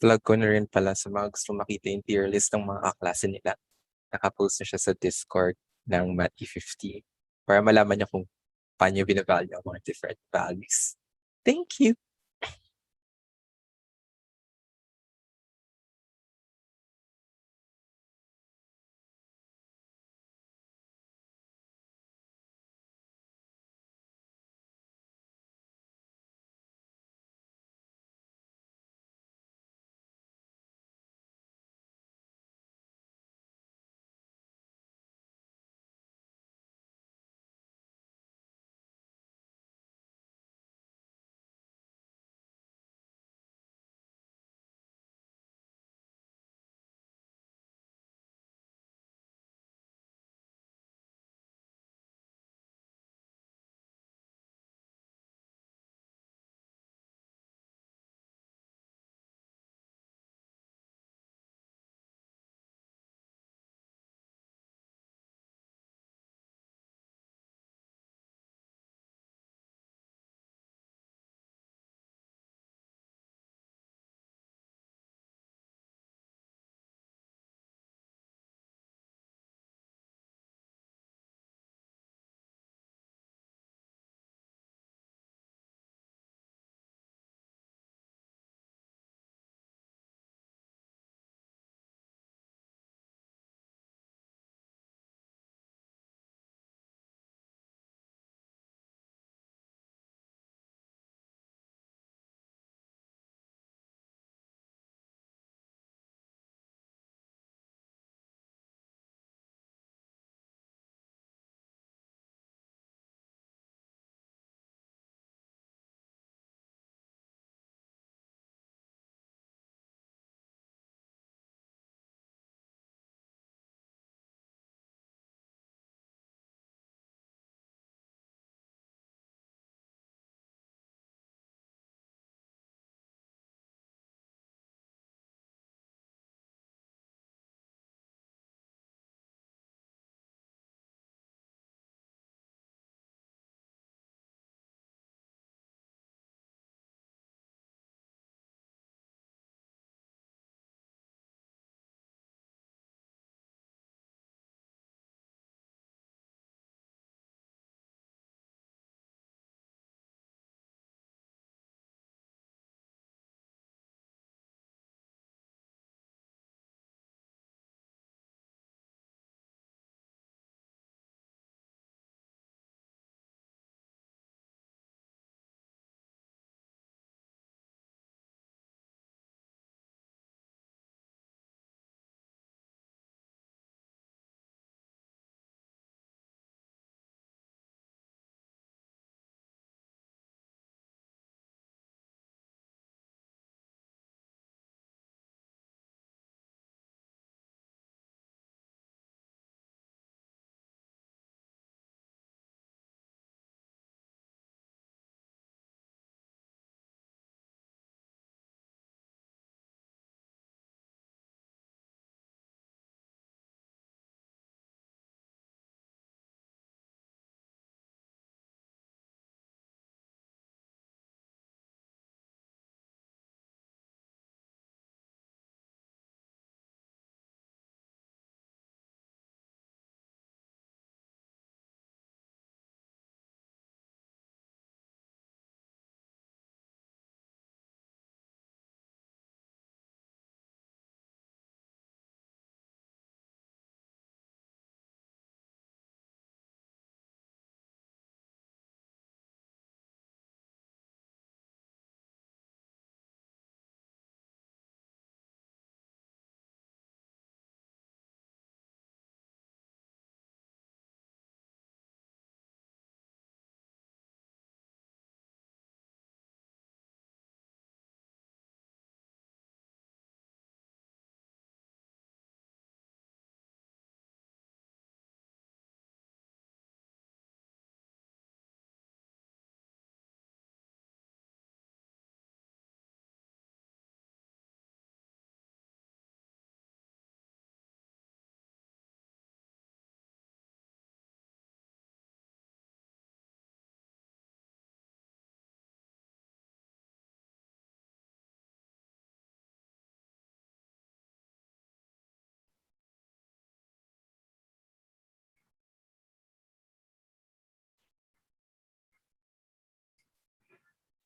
Plug ko na rin pala sa mga gustong makita yung tier list ng mga kaklase nila. Nakapost na siya sa Discord ng Math E50 para malaman niya kung paano niya binavalue ang mga different values. Thank you!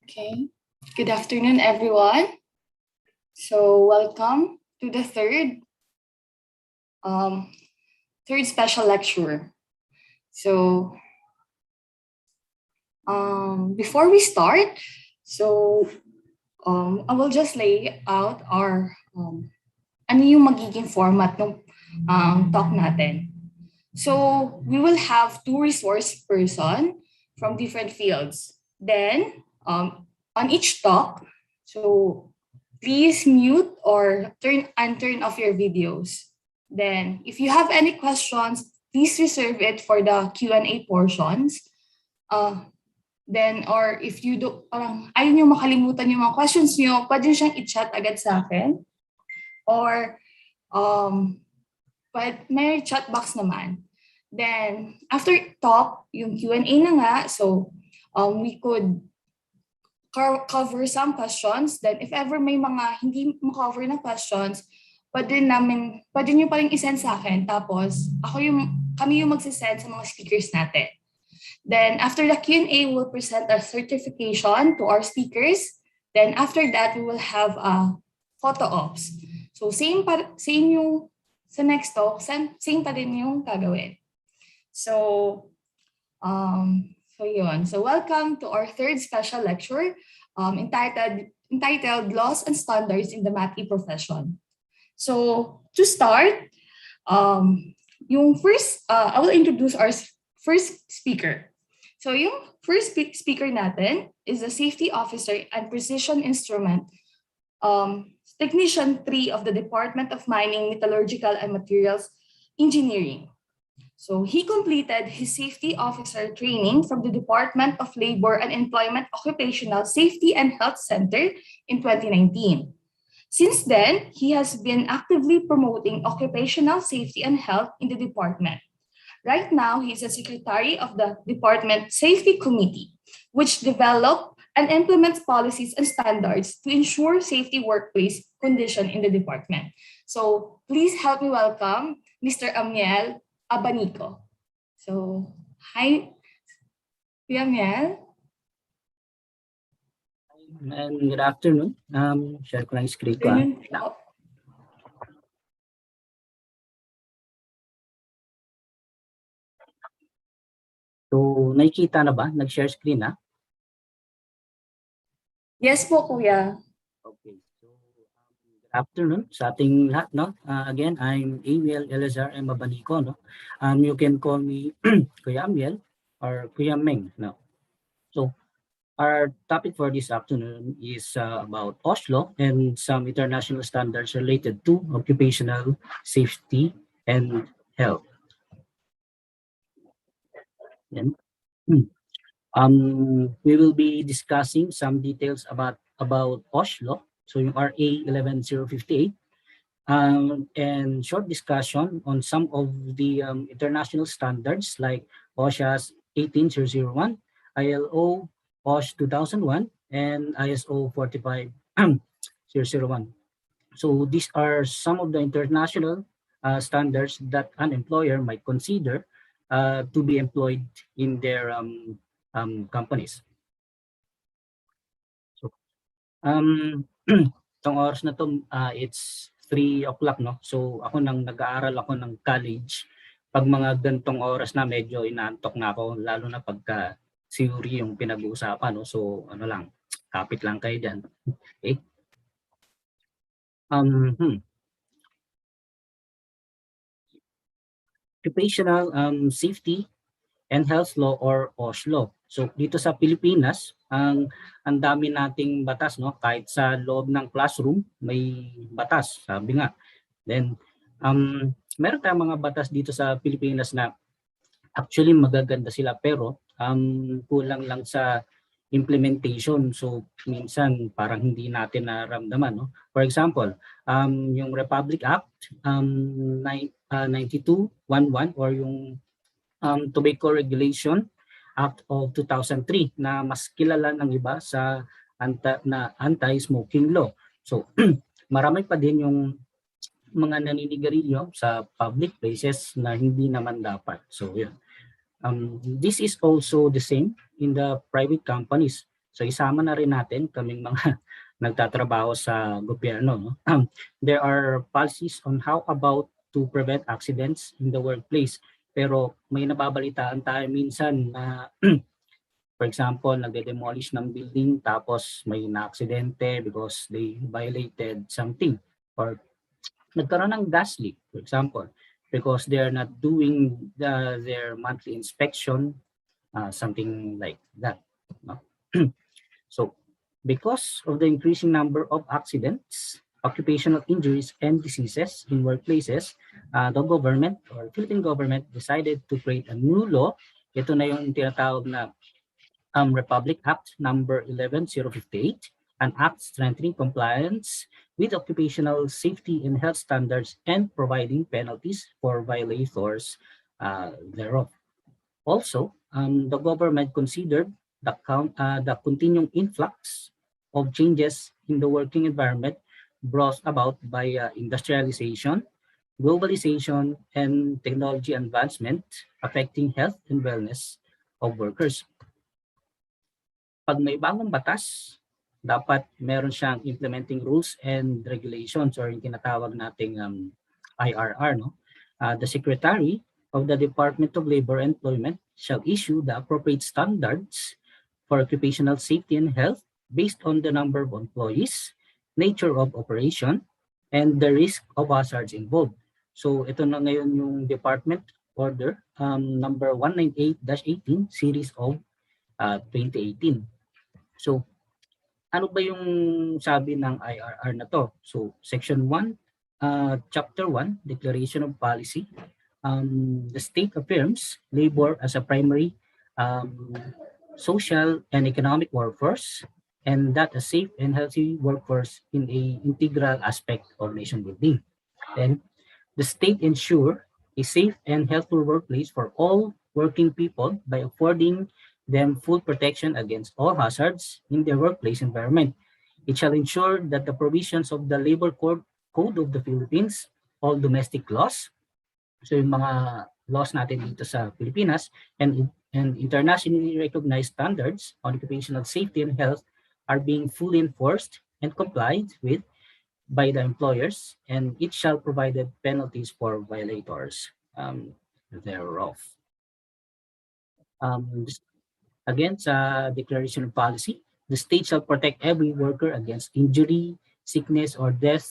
Okay, good afternoon, everyone. So welcome to the third special lecture. So before we start, I will just lay out our ano yung magiging format ng talk natin. So we will have two resource person from different fields. Then on each talk, so please mute or turn off your videos. Then if you have any questions, please reserve it for the Q&A portions. Then or if you do parang ayaw nyo makalimutan yung mga questions nyo, pwede nyo siyang i-chat agad sa akin. Or but may chat box naman. Then after talk, yung Q&A na nga, so we could cover some questions. Then if ever may mga hindi ma-cover na questions, pwede nyo pa rin isend sa akin. Tapos kami yung magsisend sa mga speakers natin. Then after the Q&A, we'll present our certification to our speakers. Then after that, we will have a photo ops. So same yung sa next talk, same pa din yung gagawin. So yun. So welcome to our third special lecture entitled Laws and Standards in the Math profession. So to start, yung first, I will introduce our first speaker. So yung first speaker natin is a safety officer and precision instrument technician 3 of the Department of Mining, Metallurgical and Materials Engineering. So he completed his safety officer training from the Department of Labor and Employment Occupational Safety and Health Center in 2019. Since then, he has been actively promoting occupational safety and health in the department. Right now, he is a secretary of the Department Safety Committee, which develop and implements policies and standards to ensure safety workplace condition in the department. So please help me welcome Mr. Amiel Abanico. So, hi, Amiel. And good afternoon. Share ko lang yung screen ko. So, nakikita na ba? Nag-share screen na? Yes po, Kuya. Okay. So, good afternoon sa ating lahat, no? Again, I'm Amiel, Eleazar, and Abanico, no? You can call me Kuya Amiel or Kuya Meng, no? So, our topic for this afternoon is about Oslo and some international standards related to occupational safety and health. Yan. We will be discussing some details about Oslo, so yung RA 11058, and short discussion on some of the international standards like OSHA's 18001, ILO OSH 2001, and ISO 45001. So these are some of the international standards that an employer might consider to be employed in their companies. So, itong oras na to, it's 3 o'clock, no? So ako nang nag-aaral ako ng college, pag mga gantong oras na medyo inaantok na ako, lalo na pagka theory yung pinag-uusapan, no? So ano lang, kapit lang kayo dyan. Okay? Occupational safety and health law or OSHLO. So dito sa Pilipinas, ang dami nating batas, no? Kahit sa loob ng classroom may batas, sabi nga. Then meron tayong mga batas dito sa Pilipinas na actually magaganda sila pero kulang lang sa implementation. So minsan parang hindi natin naramdaman, no? For example, yung Republic Act 9211 or yung Tobacco Regulation Act of 2003 na mas kilala ng iba sa anti-smoking law. So marami pa din yung mga naninigarilyo sa public places na hindi naman dapat. So yun. This is also the same in the private companies. So isama na rin natin kaming mga nagtatrabaho sa gobyerno. No? There are policies on how about to prevent accidents in the workplace. Pero may nababalitaan tayo minsan na for example, nagde-demolish ng building tapos may na-aksidente because they violated something. Or nagkaroon ng gas leak, for example, because they are not doing their monthly inspection, something like that. No? So, because of the increasing number of accidents, occupational injuries, and diseases in workplaces, the government or Philippine government decided to create a new law. Ito na yung tinatawag na Republic Act number 11058, an act strengthening compliance with occupational safety and health standards and providing penalties for violators thereof. Also, the government considered the continuing influx of changes in the working environment brought about by industrialization, globalization, and technology advancement affecting health and wellness of workers. Pag may bagong batas, dapat meron siyang implementing rules and regulations or yung tinatawag nating IRR. No? The Secretary of the Department of Labor and Employment shall issue the appropriate standards for occupational safety and health based on the number of employees, nature of operation, and the risk of hazards involved. So ito na ngayon yung Department Order number 198-18 series of 2018. So, ano ba yung sabi ng IRR na to? So, Section 1, Chapter 1, Declaration of Policy. The state affirms labor as a primary social and economic workforce, and that a safe and healthy workforce in an integral aspect of nation building. Then, the state ensure a safe and healthful workplace for all working people by affording them full protection against all hazards in their workplace environment. It shall ensure that the provisions of the Labor Code of the Philippines, all domestic laws, so yung mga laws natin dito sa Pilipinas, and internationally recognized standards on occupational safety and health are being fully enforced and complied with by the employers, and it shall provide penalties for violators thereof. Again, sa Declaration of Policy, the state shall protect every worker against injury, sickness, or death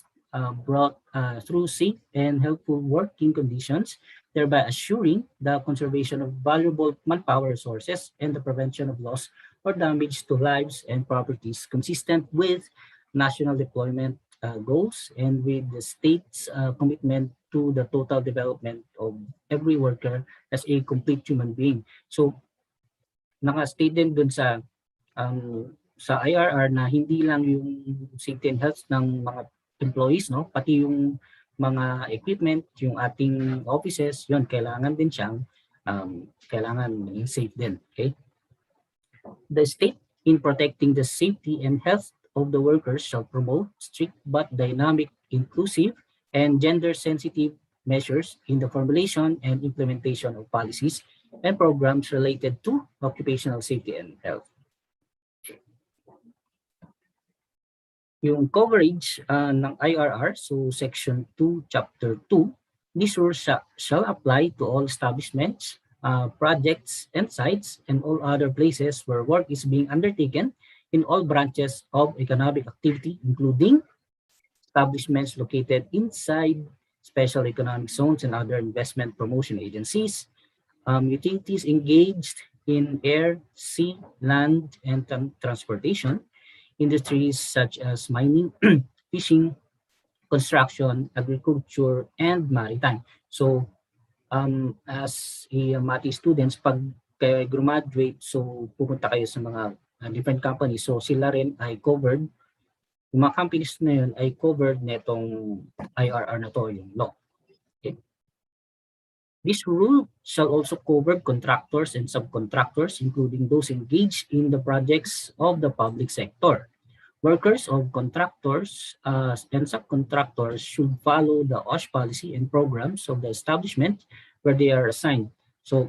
brought through safe and healthful working conditions, thereby assuring the conservation of valuable manpower resources and the prevention of loss or damage to lives and properties consistent with national deployment goals and with the state's commitment to the total development of every worker as a complete human being. So, naka-state din dun sa IRR na hindi lang yung safety and health ng mga employees, no, pati yung mga equipment, yung ating offices, yun kailangan din siyang kailangan safe din, okay? The state in protecting the safety and health of the workers shall promote strict but dynamic, inclusive, and gender-sensitive measures in the formulation and implementation of policies and programs related to occupational safety and health. Yung coverage ng IRR, so Section 2, Chapter 2, these rules shall apply to all establishments, projects, and sites, and all other places where work is being undertaken in all branches of economic activity, including establishments located inside special economic zones and other investment promotion agencies, utilities engaged in air, sea, land, and transportation, industries such as mining, fishing, construction, agriculture, and maritime. So, as a MATI students, pag kayo graduate, so pupunta kayo sa mga different companies. So, sila rin ay covered, yung mga companies na yun ay covered netong IRR na to, yung law. Okay. This rule shall also cover contractors and subcontractors, including those engaged in the projects of the public sector. Workers of contractors and subcontractors should follow the OSH policy and programs of the establishment where they are assigned. So,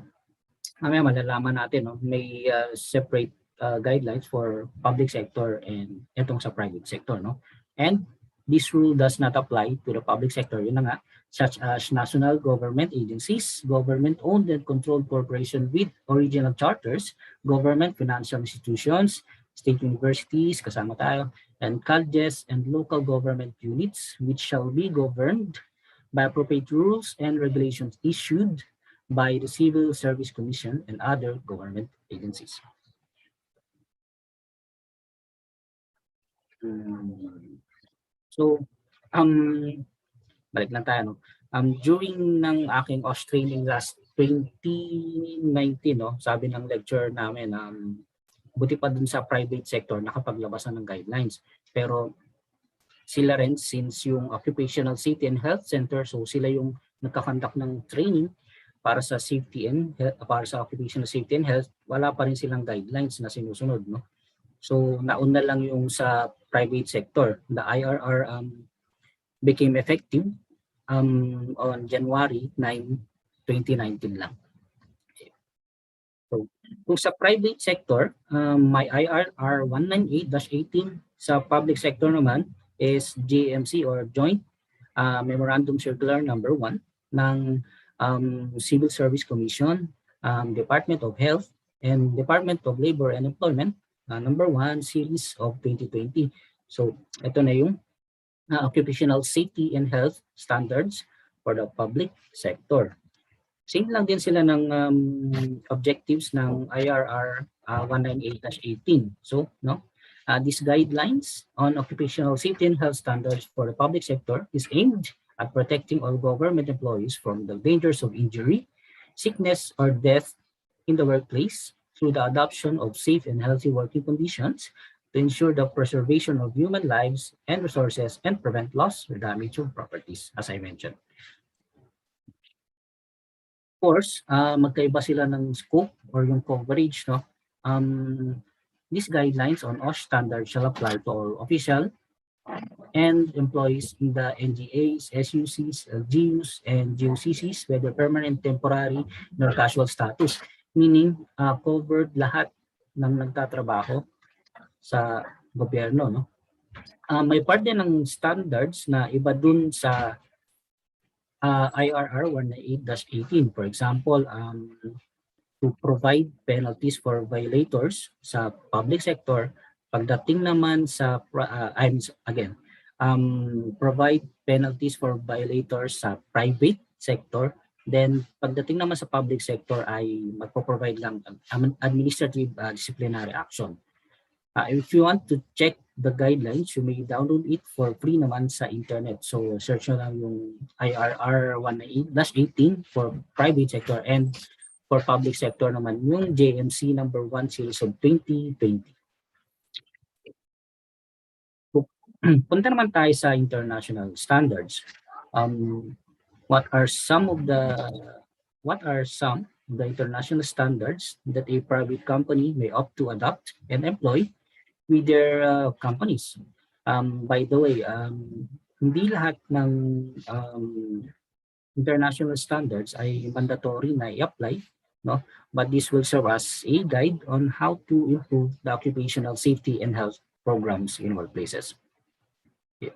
mamaya malalaman natin, no, may separate guidelines for public sector and itong sa private sector, no? And this rule does not apply to the public sector, yun na nga, such as national government agencies, government-owned and controlled corporation with original charters, government financial institutions, state universities, kasama tayo, and colleges and local government units, which shall be governed by appropriate rules and regulations issued by the Civil Service Commission and other government agencies. So, balik lang tayo, no? During ng aking OSH training last 2019, no, sabi ng lecturer namin, buti pa dun sa private sector nakapaglabasan ng guidelines. Pero sila rin, since yung Occupational Safety and Health Center, so sila yung nagkakandak ng training para sa safety and para sa occupational safety and health, wala pa rin silang guidelines na sinusunod, no? So nauna lang yung sa private sector. The IRR became effective on January 9, 2019 lang. So, kung sa private sector, may IRR 198-18. Sa public sector naman is JMC or Joint Memorandum Circular number 1 ng Civil Service Commission, Department of Health, and Department of Labor and Employment, number 1 series of 2020. So, ito na yung occupational safety and health standards for the public sector. Same lang din sila ng objectives ng IRR 198-18. So, no, these guidelines on occupational safety and health standards for the public sector is aimed at protecting all government employees from the dangers of injury, sickness, or death in the workplace through the adoption of safe and healthy working conditions to ensure the preservation of human lives and resources and prevent loss or damage of properties, as I mentioned. Of course, magkaiba sila ng scope or yung coverage, no? These guidelines on OSH standards shall apply to all official and employees in the NGAs, SUCs, LGUs, and GOCCs, whether permanent, temporary, or casual status. Meaning, covered lahat ng nagtatrabaho sa gobyerno, no? May part din ng standards na iba dun sa IRR 198-18. For example, to provide penalties for violators sa public sector. Pagdating naman sa, provide penalties for violators sa private sector. Then, pagdating naman sa public sector ay magpo-provide lang administrative disciplinary action. If you want to check the guidelines, you may download it for free naman sa internet. So, search nyo lang yung IRR 198-18 for private sector, and for public sector naman yung JMC number 1 series of 2020. Punta naman tayo sa international standards. What are some of the international standards that a private company may opt to adopt and employ with their companies? By the way, hindi lahat ng international standards ay mandatory na i-apply, no? But this will serve as a guide on how to improve the occupational safety and health programs in workplaces. Yeah.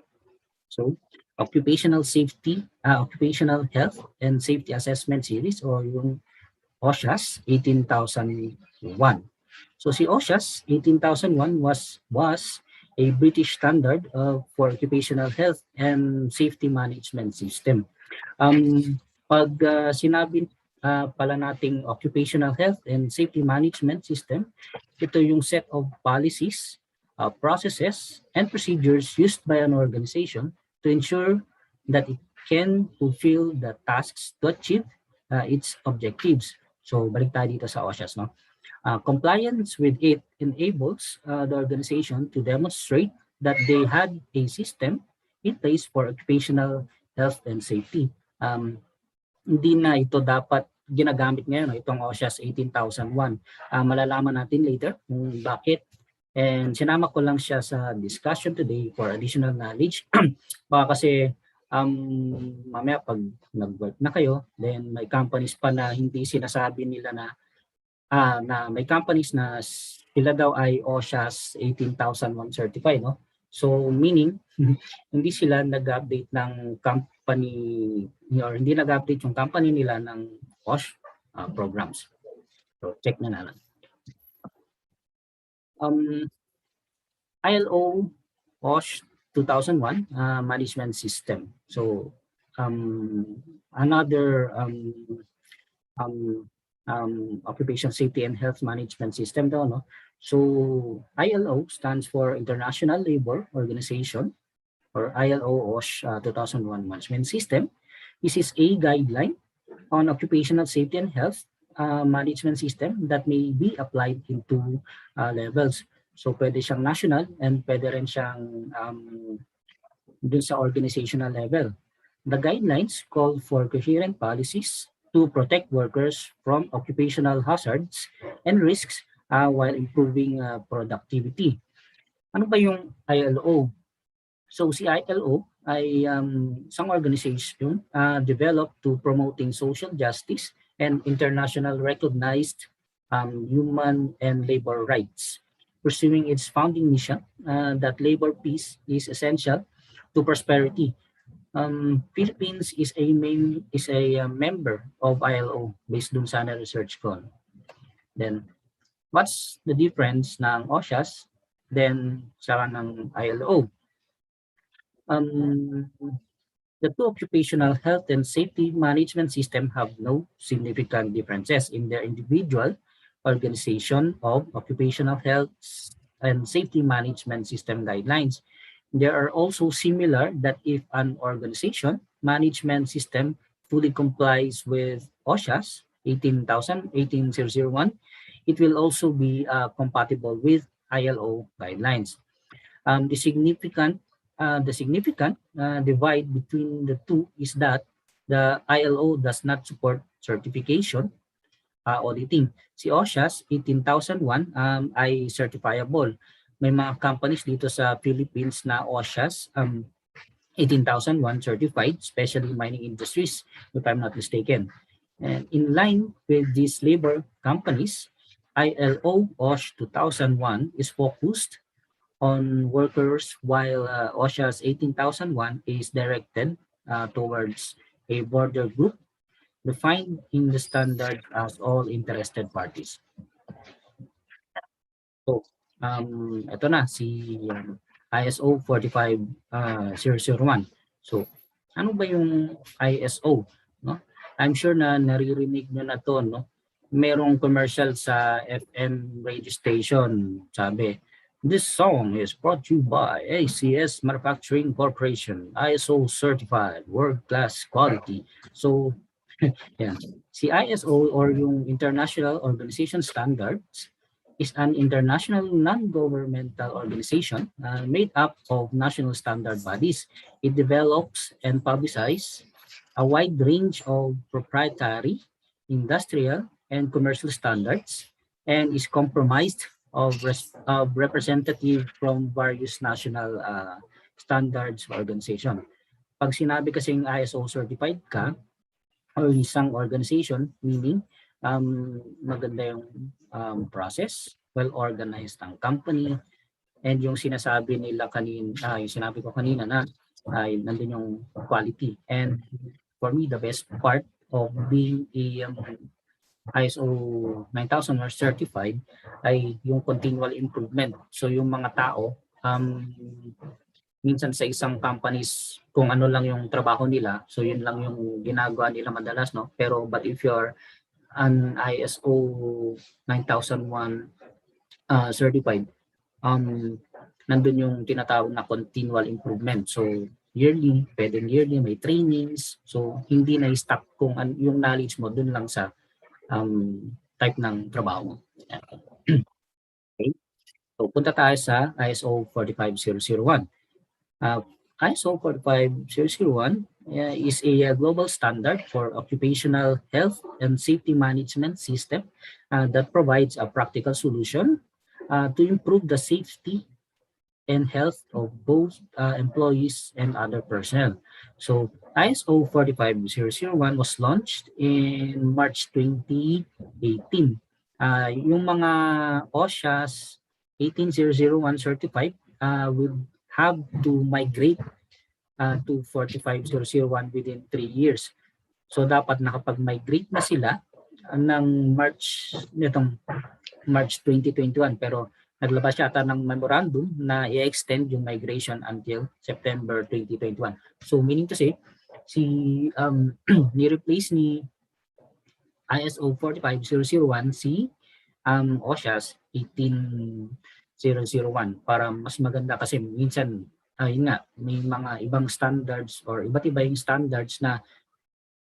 So, occupational health and safety assessment series, or yung OSHAS 18,001. So si OSHAS 18,001 was a British standard for occupational health and safety management system. Pag sinabi pala nating occupational health and safety management system, ito yung set of policies, processes, and procedures used by an organization to ensure that it can fulfill the tasks to achieve its objectives. So balik tayo dito sa OSHAS, no? Compliance with it enables the organization to demonstrate that they had a system in place for occupational health and safety. Hindi na ito dapat ginagamit ngayon, itong OSHAS 18,001. Malalaman natin later kung bakit. And sinama ko lang siya sa discussion today for additional knowledge. Baka kasi mamaya pag nag-work na kayo, then may companies pa na hindi sinasabi nila na na may companies na sila daw ay OSHA's 18,001 certified, no? So meaning hindi sila nag-update ng company or hindi nag-update yung company nila ng OSH programs. So check na lang. ILO OSH 2001 management system. So another occupation safety and health management system daw, no? So ILO stands for International Labor Organization, or ILO OSH 2001 management system. This is a guideline on occupational safety and health management system that may be applied in two levels. So pwede siyang national and pwede rin siyang dun sa organizational level. The guidelines call for coherent policies to protect workers from occupational hazards and risks while improving productivity. Ano ba yung ILO? So si ILO ay isang organization developed to promoting social justice and international recognized human and labor rights, pursuing its founding mission that labor peace is essential to prosperity. Philippines is a member of ILO based dun sa research ko. Then what's the difference ng OSHAS then sa ng ILO? The two occupational health and safety management system have no significant differences in their individual organization of occupational health and safety management system guidelines. There are also similar that if an organization management system fully complies with OSHA's 18,001, it will also be compatible with ILO guidelines. The significant divide between the two is that the ILO does not support certification auditing. Si OSHA's 18,001 ay certifiable. May mga companies dito sa Philippines na OSHA's 18,001 certified, especially mining industries, if I'm not mistaken. And in line with these labor companies, ILO OSH 2001 is focused on workers, while OSHA's 18,001 is directed towards a broader group defined in the standard as all interested parties. So, ito na si ISO 45001. So, ano ba yung ISO? No? I'm sure na naririnig nyo na to, no? Merong commercial sa FM radio station, sabi, this song is brought to you by ACS Manufacturing Corporation, ISO certified, world-class quality. So, yeah. Si ISO or yung International Organization Standards is an international non-governmental organization made up of national standard bodies. It develops and publicizes a wide range of proprietary, industrial, and commercial standards and is comprised of representative from various national standards organization. Pag sinabi kasing ISO certified ka or isang organization, meaning maganda yung process, well-organized ang company, and yung sinasabi nila kanina, yung sinabi ko kanina na nandun yung quality. And for me, the best part of being a ISO 9000 or certified ay yung continual improvement. So yung mga tao, minsan sa isang companies, kung ano lang yung trabaho nila, so yun lang yung ginagawa nila madalas, no? Pero but if you're an ISO 9001 certified, nandun yung tinatawag na continual improvement. So yearly, pwedeng yearly, may trainings. So hindi na i-stop kung yung knowledge mo dun lang sa type ng trabaho mo. Okay. So punta tayo sa ISO 45001. ISO 45001 is a global standard for occupational health and safety management system that provides a practical solution to improve the safety and health of both employees and other personnel. So ISO 45001 was launched in March 2018 Yung mga OSHAs 18001 certified will have to migrate to 45001 within 3 years. So dapat nakapag-migrate na sila ng March 2021, pero naglabas yata ng memorandum na i-extend yung migration until September 2021. So meaning to say, ni-replace ni ISO 45001 si OSHA's 18001 para mas maganda kasi minsan yun nga, may mga ibang standards or iba't iba yung standards na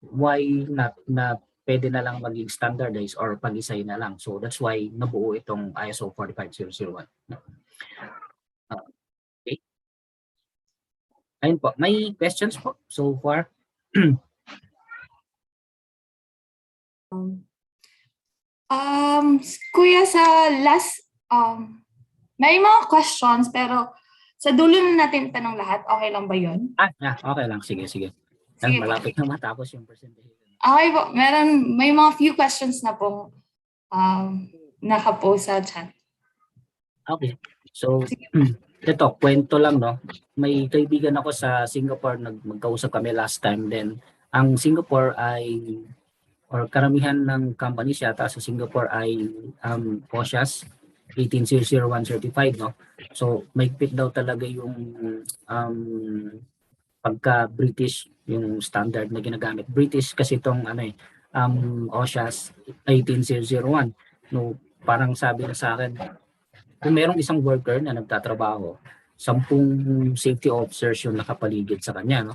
why not na pwede na lang maging standardized or pag-isay na lang. So that's why nabuo itong ISO 45001. Okay. Ayun po, may questions po so far? Kuya, sa last, may mga questions pero sa dulo na natin tanong lahat, okay lang ba yun? Okay lang. Sige. Sige Malapit na matapos yung presentation. Okay po, may mga few questions na pong nakapost sa chat. Okay. So, ito, kwento lang, no? May kaibigan ako sa Singapore, magkausap kami last time. Then, ang Singapore ay, or karamihan ng companies yata sa Singapore ay OSHA's 18001 certified, no? So, mahigpit daw talaga yung pagka-British, yung standard na ginagamit. British kasi itong OSHA's 18001. No, parang sabi na sa akin, kung merong isang worker na nagtatrabaho, 10 safety officers yung nakapaligid sa kanya, no?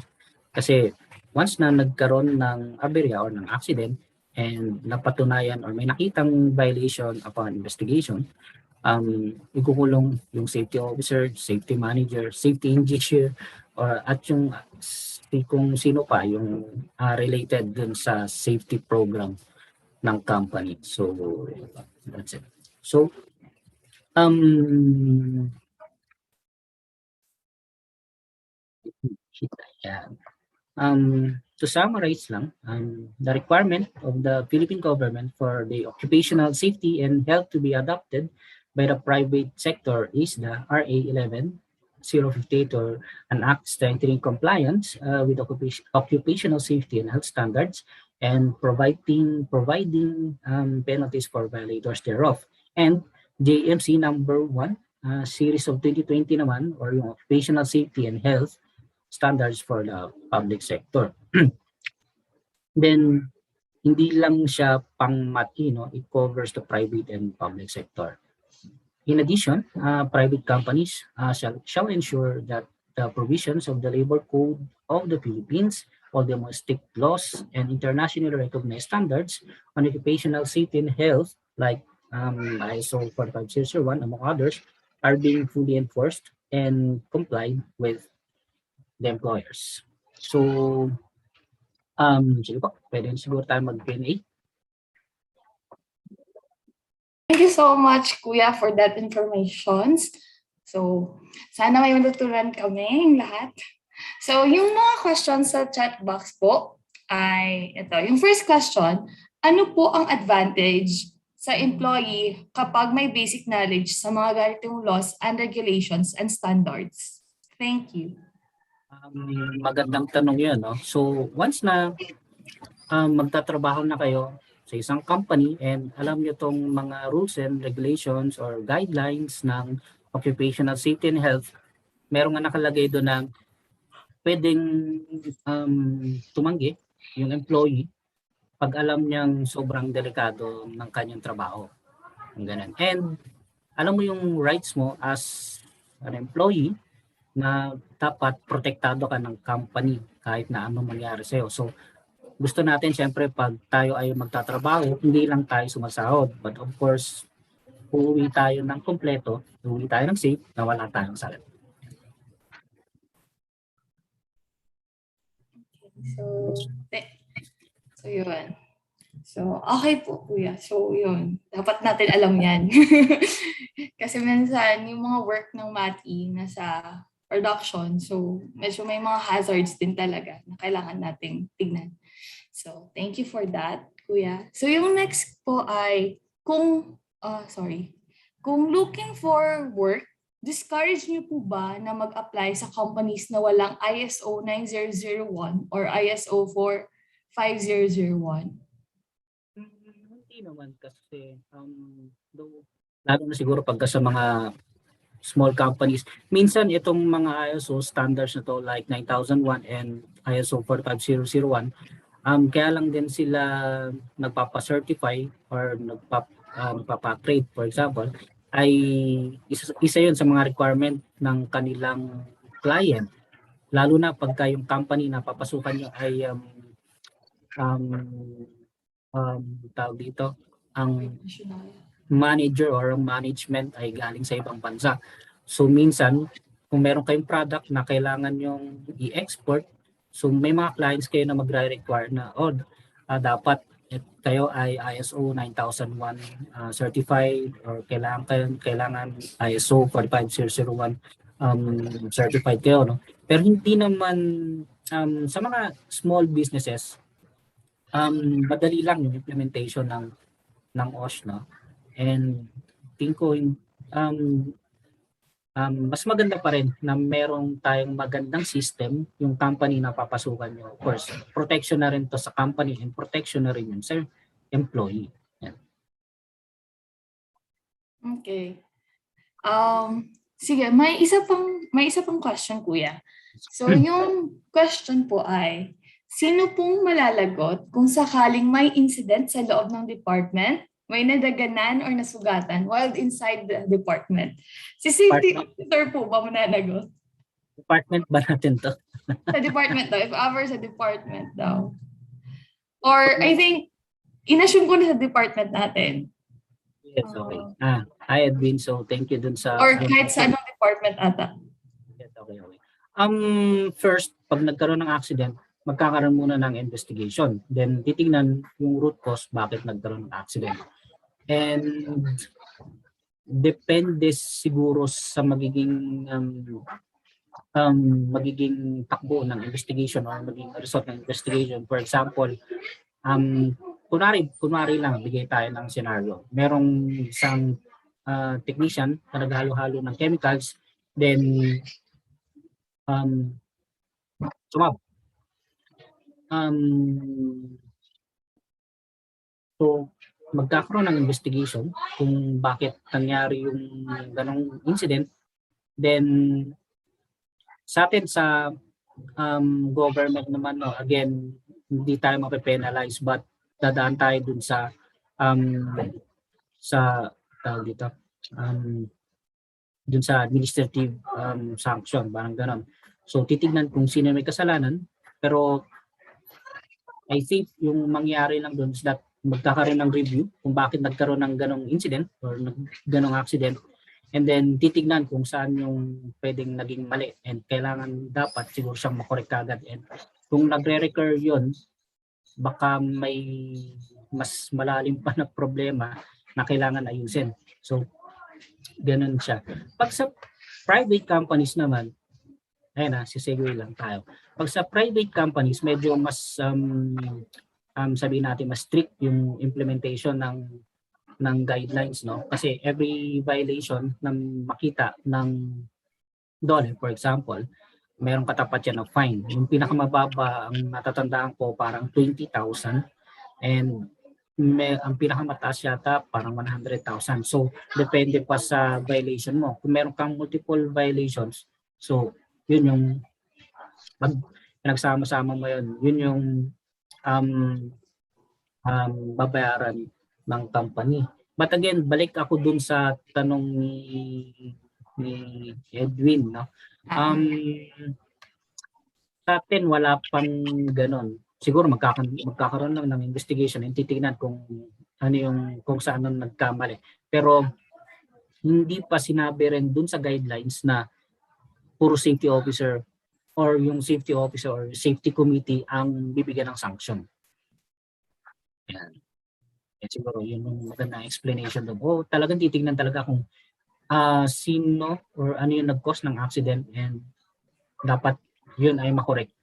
Kasi once na nagkaroon ng aberya or ng accident and napatunayan or may nakitang violation upon investigation, ikukulong yung safety officer, safety manager, safety engineer, or at yung kung sino pa yung related dun sa safety program ng company. So that's it. So to summarize lang, the requirement of the Philippine government for the occupational safety and health to be adopted by the private sector is the RA 11-058, or an act strengthening compliance with occupational safety and health standards and providing penalties for violators thereof. And JMC number 1, series of 2020 naman, or yung occupational safety and health standards for the public sector. Then, hindi lang siya pang-MATI, no? It covers the private and public sector. In addition, private companies shall ensure that the provisions of the Labor Code of the Philippines, all domestic laws, and internationally recognized standards on occupational safety and health, like ISO 45001, among others, are being fully enforced and complied with the employers. So, sige po, pwede siguro tayo mag-Q&A. Thank you so much, Kuya, for that information. So, sana may matutunan kami lahat. So, yung mga questions sa chat box po ay ito. Yung first question, ano po ang advantage sa employee kapag may basic knowledge sa mga ganitong laws and regulations and standards? Thank you. Magandang tanong yun, no? So, once na magtatrabaho na kayo sa isang company and alam nyo tong mga rules and regulations or guidelines ng occupational safety and health, meron nga nakalagay doon na pwedeng tumanggi yung employee pag alam niyang sobrang delikado ng kanyang trabaho. Ganun. And alam mo yung rights mo as an employee na dapat protektado ka ng company kahit na anong mangyari sa'yo. So, gusto natin siyempre pag tayo ay magtatrabaho, hindi lang tayo sumasahod. But of course, uuwi tayo ng kompleto, uuwi tayo ng safe, na wala tayong sakit. So yun. So, okay po, Kuya. So, yun. Dapat natin alam yan. Kasi minsan, yung mga work ng MATI nasa production, so medyo may mga hazards din talaga na kailangan nating tignan. So, thank you for that, Kuya. So, yung next po ay Kung looking for work, discourage niyo po ba na mag-apply sa companies na walang ISO 9001 or ISO 5001? Hindi naman kasi lalo na siguro pagka sa mga small companies. Minsan itong mga ISO standards na to like 9001 and ISO 45001, kaya lang din sila nagpapa-certify or nagpapa-trade, for example, ay isa yun sa mga requirement ng kanilang client. Lalo na pagka yung company na papasukan nyo ay tawag dito, ang manager or management ay galing sa ibang bansa. So minsan, kung meron kayong product na kailangan yung i-export, so may mga clients kayo na magre-require na dapat kayo ay ISO 9001 certified or kailangan ISO 45001 certified kayo, no? Pero hindi naman sa mga small businesses, madali lang yung implementation ng OSH, no? And think ko mas maganda pa rin na merong tayong magandang system yung company na papasukan nyo. Of course, protection na rin to sa company and protection na rin yun sa employee. Yan. Okay. Sige, may isa pang question, kuya. So yung question po ay, sino pong malalagot kung sakaling may incident sa loob ng department, may nadaganan or nasugatan while inside the department? Si safety officer po ba mananagot? Department ba natin to? Sa department daw, if ever sa department daw. Or I think, inassume ko na sa department natin. Yes, okay. Hi Edwin, so thank you dun sa... Or kahit sa anong department ata. Yes, okay. First, pag nagkaroon ng accident, magkakaroon muna ng investigation. Then titingnan yung root cause bakit nagkaroon ng accident. And depende siguro sa magiging takbo ng investigation or magiging result ng investigation. For example, kunwari lang, bigay tayo ng scenario. Merong isang technician na naghalo-halo ng chemicals, then so magkakaroon ng investigation kung bakit nangyari yung ganong incident. Then sa atin sa government naman, no, again, hindi tayo mape-penalize but dadaan tayo dun sa dun sa administrative sanction, parang ganon. So titignan kung sino may kasalanan, pero I think yung mangyari lang dun is that magkakaroon ng review kung bakit nagkaroon ng ganong incident or ganong accident, and then titignan kung saan yung pwedeng naging mali and kailangan dapat siguro siyang makorek agad. And kung nagre-recur yun, baka may mas malalim pa na problema na kailangan ayusin. So ganun siya. Pag sa private companies naman, ayun sisegue lang tayo. Pag sa private companies, medyo mas sabihin natin mas strict yung implementation ng guidelines, no? Kasi every violation na makita ng DOLE, for example, mayroong katapat yan ng fine. Yung pinakamababa ang natatandaan ko parang 20,000 and ang pinakamataas yata parang 100,000. So depende pa sa violation mo. Kung meron kang multiple violations, so yun yung pag pinagsama-sama mo yun yung babayaran ng company. But again, balik ako dun sa tanong ni Edwin, no? Sa atin wala pang ganon. Siguro magkakaroon lang ng investigation and titingnan kung ano yung kung saan nagkamali. Pero hindi pa sinabi rin dun sa guidelines na puro safety officer or yung safety officer or safety committee ang bibigyan ng sanction. Yan. Siguro yun yung magandang explanation doon. Talagang titingnan talaga kung sino or ano yung nag-cause ng accident and dapat yun ay makorek.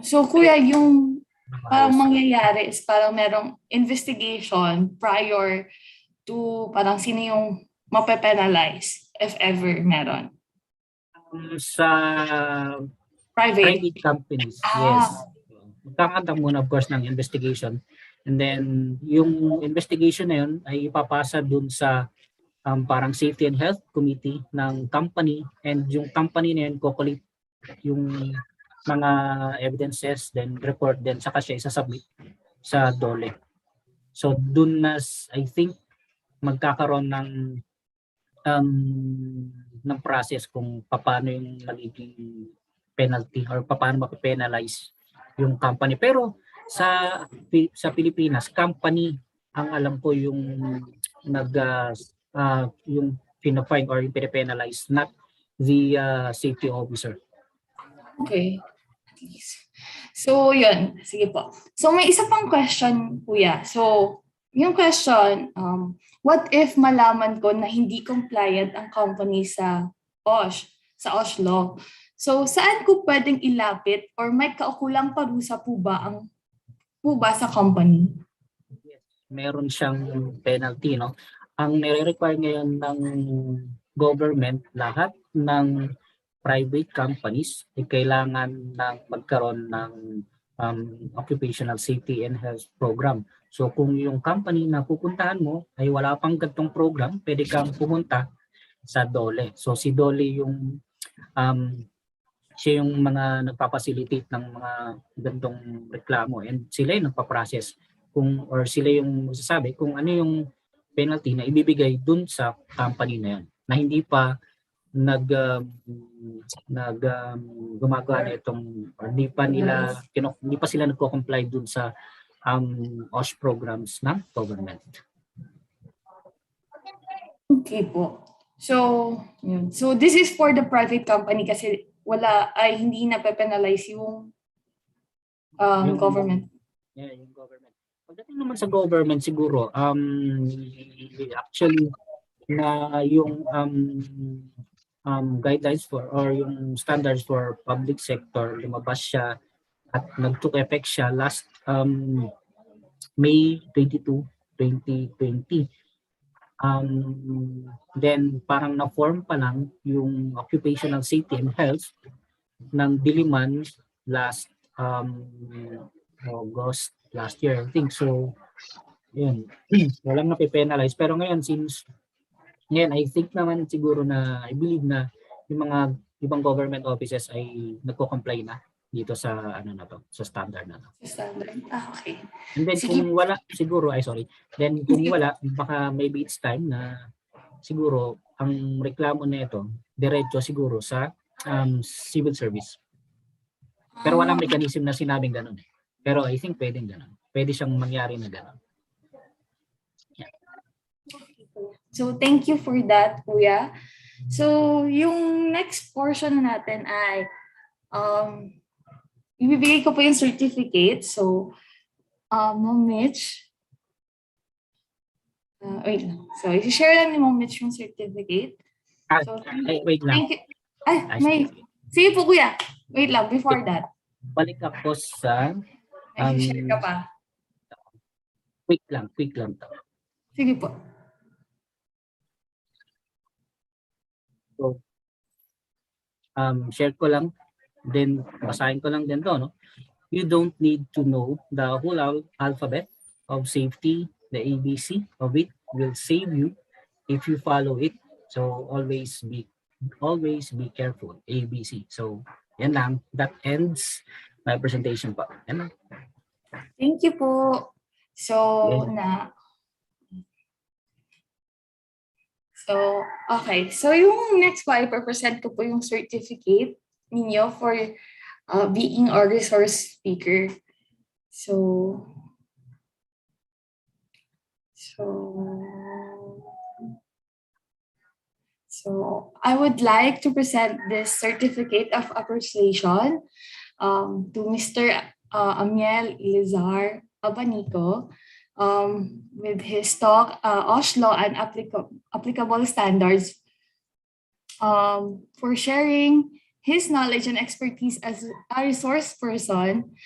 So kuya, yung parang mangyayari is parang merong investigation prior to parang sino yung mape-penalize if ever meron. Sa Private. private companies, yes. Magkakanta muna of course ng investigation. And then yung investigation na yun ay ipapasa dun sa parang Safety and Health Committee ng company, and yung company na yun kukulit yung mga evidences, then report, then saka siya isasubmit sa DOLE. So dun na I think magkakaroon ng process kung paano yung magiging penalty or paano mape-penalize yung company. Pero sa Pilipinas, company ang alam ko yung yung pina-fine or yung pina-penalize, not the safety officer. Okay. So, yun. Sige po. So, may isa pang question, Kuya. So, yung question, what if malaman ko na hindi compliant ang company sa OSH law? So, saan ko pwedeng ilapit or may kaukulang parusa po ba sa company? Yes, meron siyang penalty, no? Ang nire-require ngayon ng government, lahat ng private companies ay kailangan magkaroon ng occupational safety and health program. So kung yung company na pupuntahan mo ay wala pang ganitong program, pwede kang pumunta sa DOLE. So si DOLE yung siya yung mga nagpapacilitate ng mga ganitong reklamo, and sila yung nagpa-process or sila yung magsasabi kung ano yung penalty na ibibigay dun sa company na yan, na hindi pa gumagawa na itong, or hindi pa sila nagko-comply dun sa OSH programs ng government. Okay po. So, yun. So this is for the private company kasi hindi na-penalize yung government. Yeah, yung government. Pagdating naman sa government siguro, actually na yung guidelines or yung standards for public sector, lumabas siya at nag-took effect siya last May 22, 2020. Then parang na-form pa lang yung occupational safety and health ng Diliman last August last year, I think. So, yun. Walang nape-penalize. Pero ngayon, I think naman siguro na, I believe na yung mga ibang government offices ay nagko-comply na dito sa sa standard na to. Standard. Okay. And then kung wala, siguro, then kung wala, baka maybe it's time na siguro ang reklamo na ito, diretso siguro sa civil service. Pero walang mechanism na sinabing ganun. Pero I think pwedeng ganun. Pwede siyang mangyari na ganun. Yeah. So thank you for that, Kuya. So yung next portion natin ay ibibigay ko po yung certificate. So Ma'am Mitch. Wait lang. So i-share lang ni Ma'am Mitch yung certificate. So, wait lang. Thank you. Sige po, Kuya. Wait lang, before that. Balik ako sa share ka pa. Quick lang to. Sige po. So, share ko lang, then basahin ko lang din to, no? You don't need to know the whole alphabet of safety. The ABC of it will save you if you follow it. So always be careful. ABC. So yan lang. That ends my presentation po. Yan lang. Thank you po. So okay. So yung next po, i-present ko po yung certificate ninyo for being a resource speaker. So I would like to present this certificate of appreciation to Mr. Amiel Eleazar Abanico with his talk, OSH Law and Applicable Standards, for sharing his knowledge and expertise as a resource person,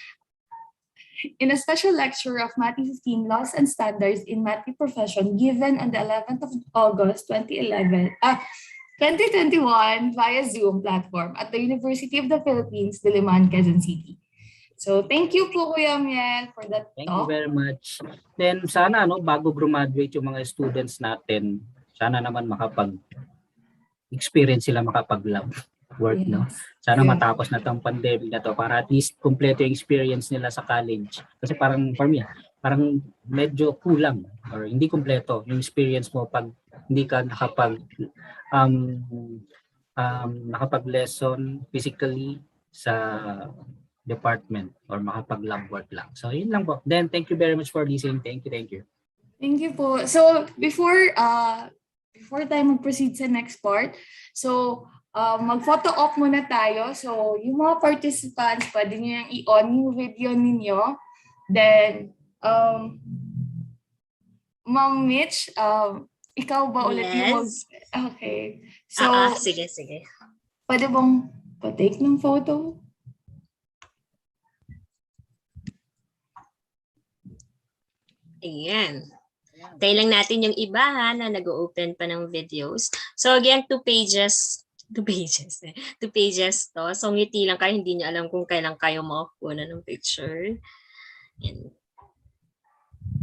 in a special lecture of Math 15 Laws and Standards in Math Profession given on the 11th of August 2021 via Zoom platform at the University of the Philippines, Diliman, Quezon City. So thank you po Kuya Amiel for that Thank you talk. very much. Then sana bago graduate yung mga students natin, sana naman experience sila makapag-lab work, no? Sana Yeah. matapos na tong pandemic na to para at least kompleto yung experience nila sa college. Kasi parang for me, parang medyo kulang or hindi kompleto yung experience mo pag hindi ka nakapag-lesson physically sa department or makapag-lab work lang. So yun lang po. Then thank you very much for listening. Thank you. Thank you po. So before tayo mag-proceed sa next part, so mag-photo op muna tayo. So yung mga participants, pwede nyo yung i-on yung video ninyo. Then, Ma'am Mitch, ikaw ba ulit yung Yes. Okay. So, Sige. pwede bang pa-take ng photo? Ayan. Tayo lang natin yung iba na nag-open pa ng videos. So again, 2 pages to. So ngiti lang kayo, hindi nyo alam kung kailan kayo makakuha ng picture. Ayan.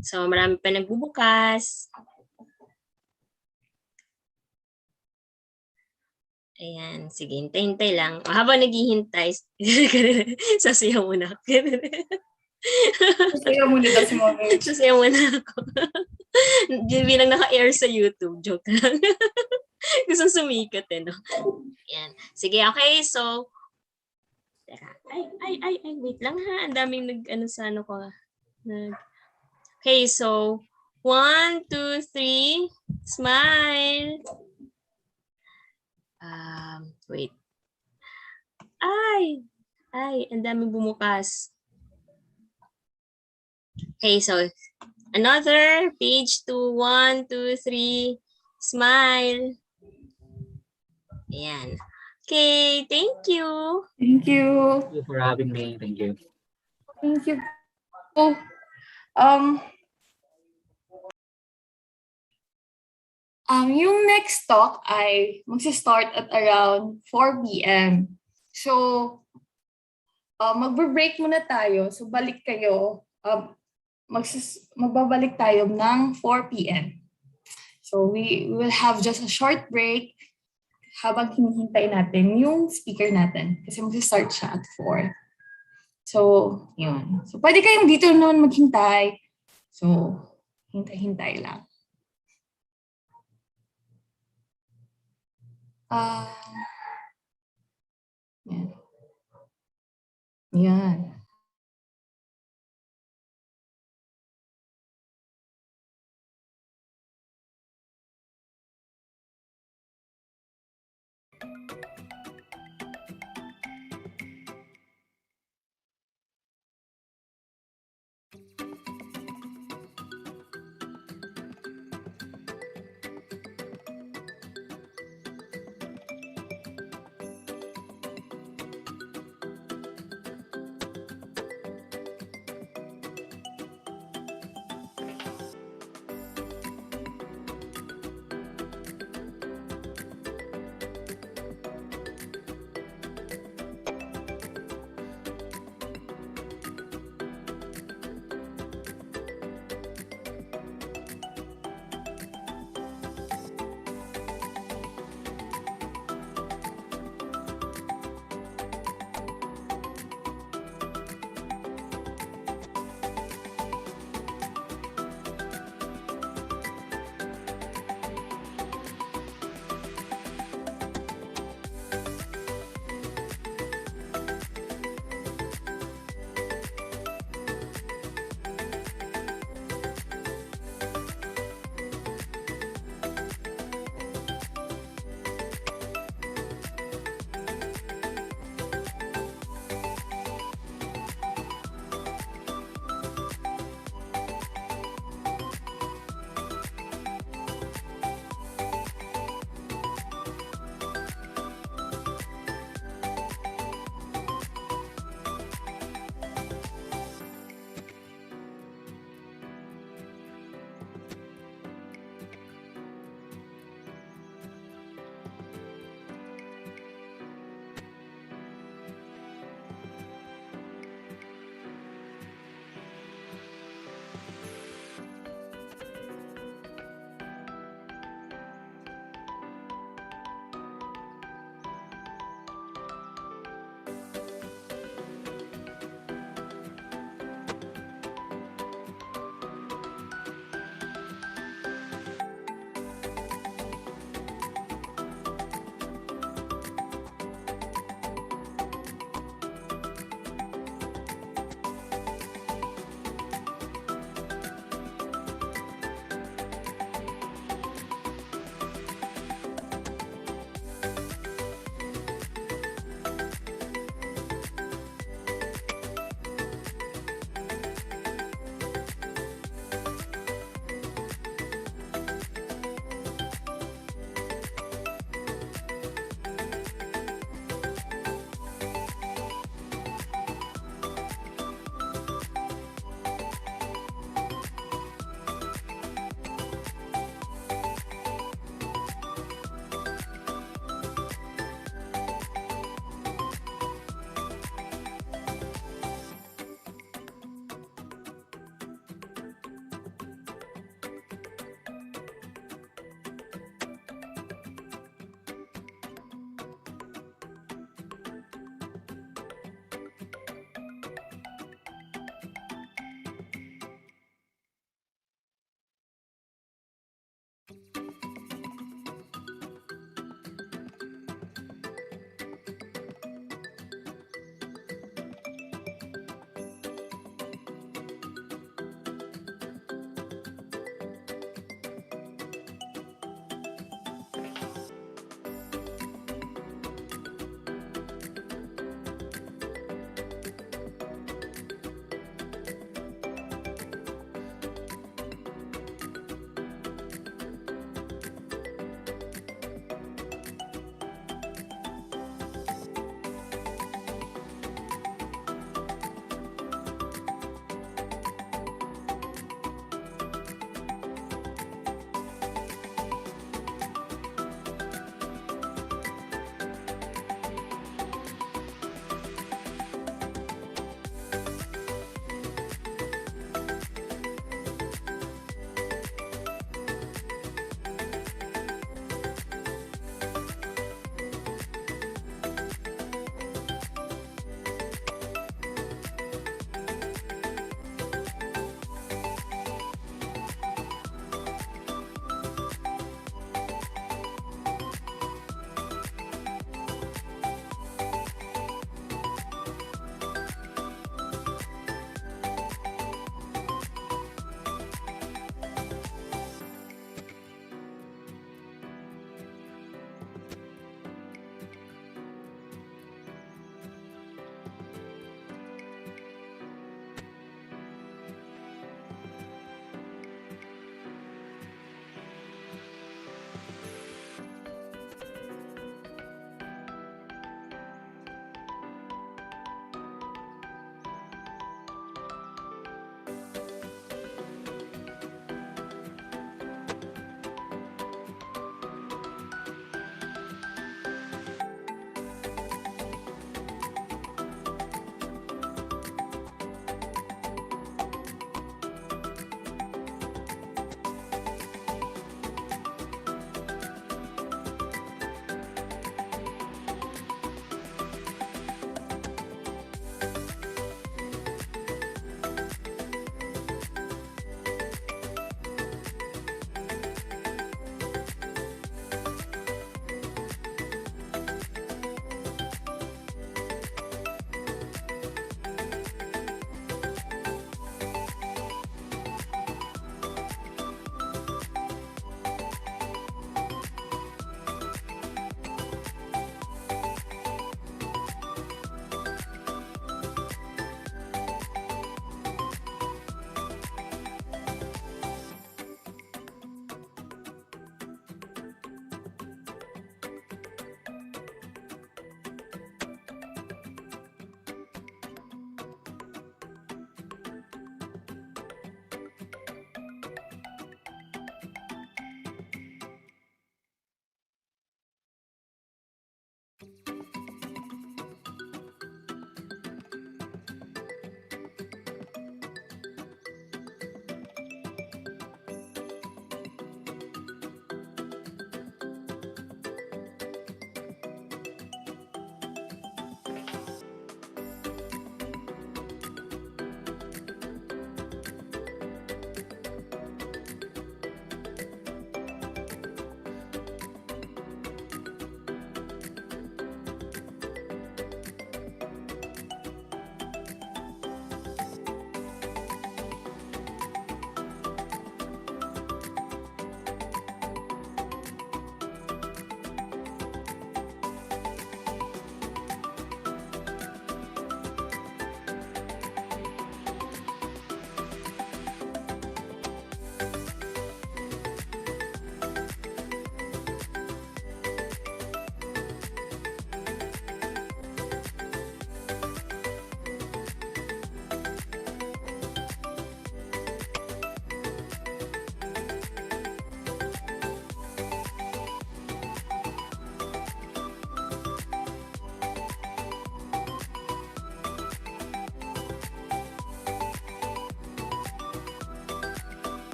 So marami pa nagbubukas. Ayan, sige, hintay lang. Habang naghihintay, sasayaw muna. Kaya muna daw si Ma'am Mitch. Sasayaw muna ako. Bilang naka-air sa YouTube, joke lang. Gusto sumikat no? Ayan. Sige, okay, so, teka. Ay, wait lang ha. Ang daming Okay, so, 1, 2, 3, smile. Wait. Ay, ang daming bumukas. Okay, so, another, page 2, 1, 2, 3, smile. Ayan. Okay, thank you. Thank you. Thank you for having me. Thank you. Thank you. Oh, yung next talk ay magsi-start at around 4 p.m. So, magbe-break muna tayo. So, balik kayo. Magbabalik tayo ng 4 p.m. So, we will have just a short break habang hinihintay natin yung speaker natin. Kasi magsi-start siya at 4. So, yun. So, pwede kayong dito noon maghintay. So, hintay-hintay lang. Yan. Yan.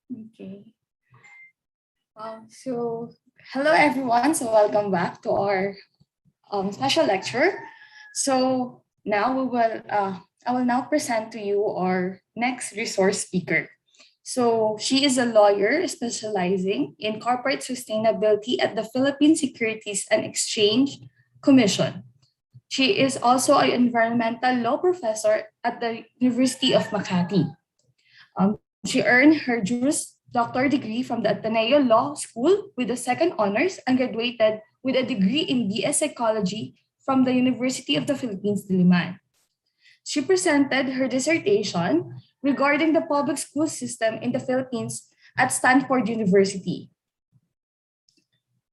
Okay. So hello everyone. So welcome back to our special lecture. So now I will now present to you our next resource speaker. So she is a lawyer specializing in corporate sustainability at the Philippine Securities and Exchange Commission. She is also an environmental law professor at the University of Makati. She earned her Juris Doctor degree from the Ateneo Law School with a second honors and graduated with a degree in BS Psychology from the University of the Philippines, Diliman. She presented her dissertation regarding the public school system in the Philippines at Stanford University.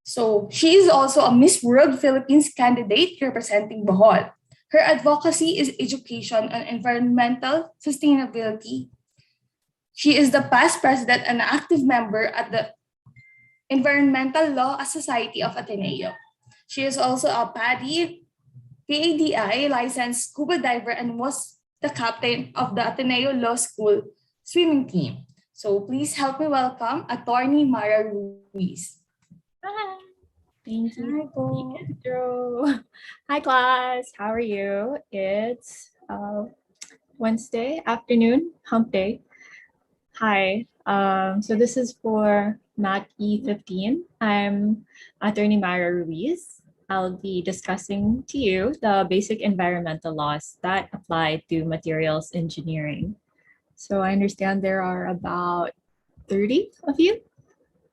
So she is also a Miss World Philippines candidate representing Bohol. Her advocacy is education on environmental sustainability. She is the past president and active member at the Environmental Law Society of Ateneo. She is also a PADI licensed scuba diver and was the captain of the Ateneo Law School swimming team. So please help me welcome Atty. Mara Ruiz. Hi. Thank you. Hi po. Pedro. Hi class, how are you? It's Wednesday afternoon, hump day. Hi, so this is for Mat E15. I'm Atty. Mara Ruiz. I'll be discussing to you the basic environmental laws that apply to materials engineering. So I understand there are about 30 of you.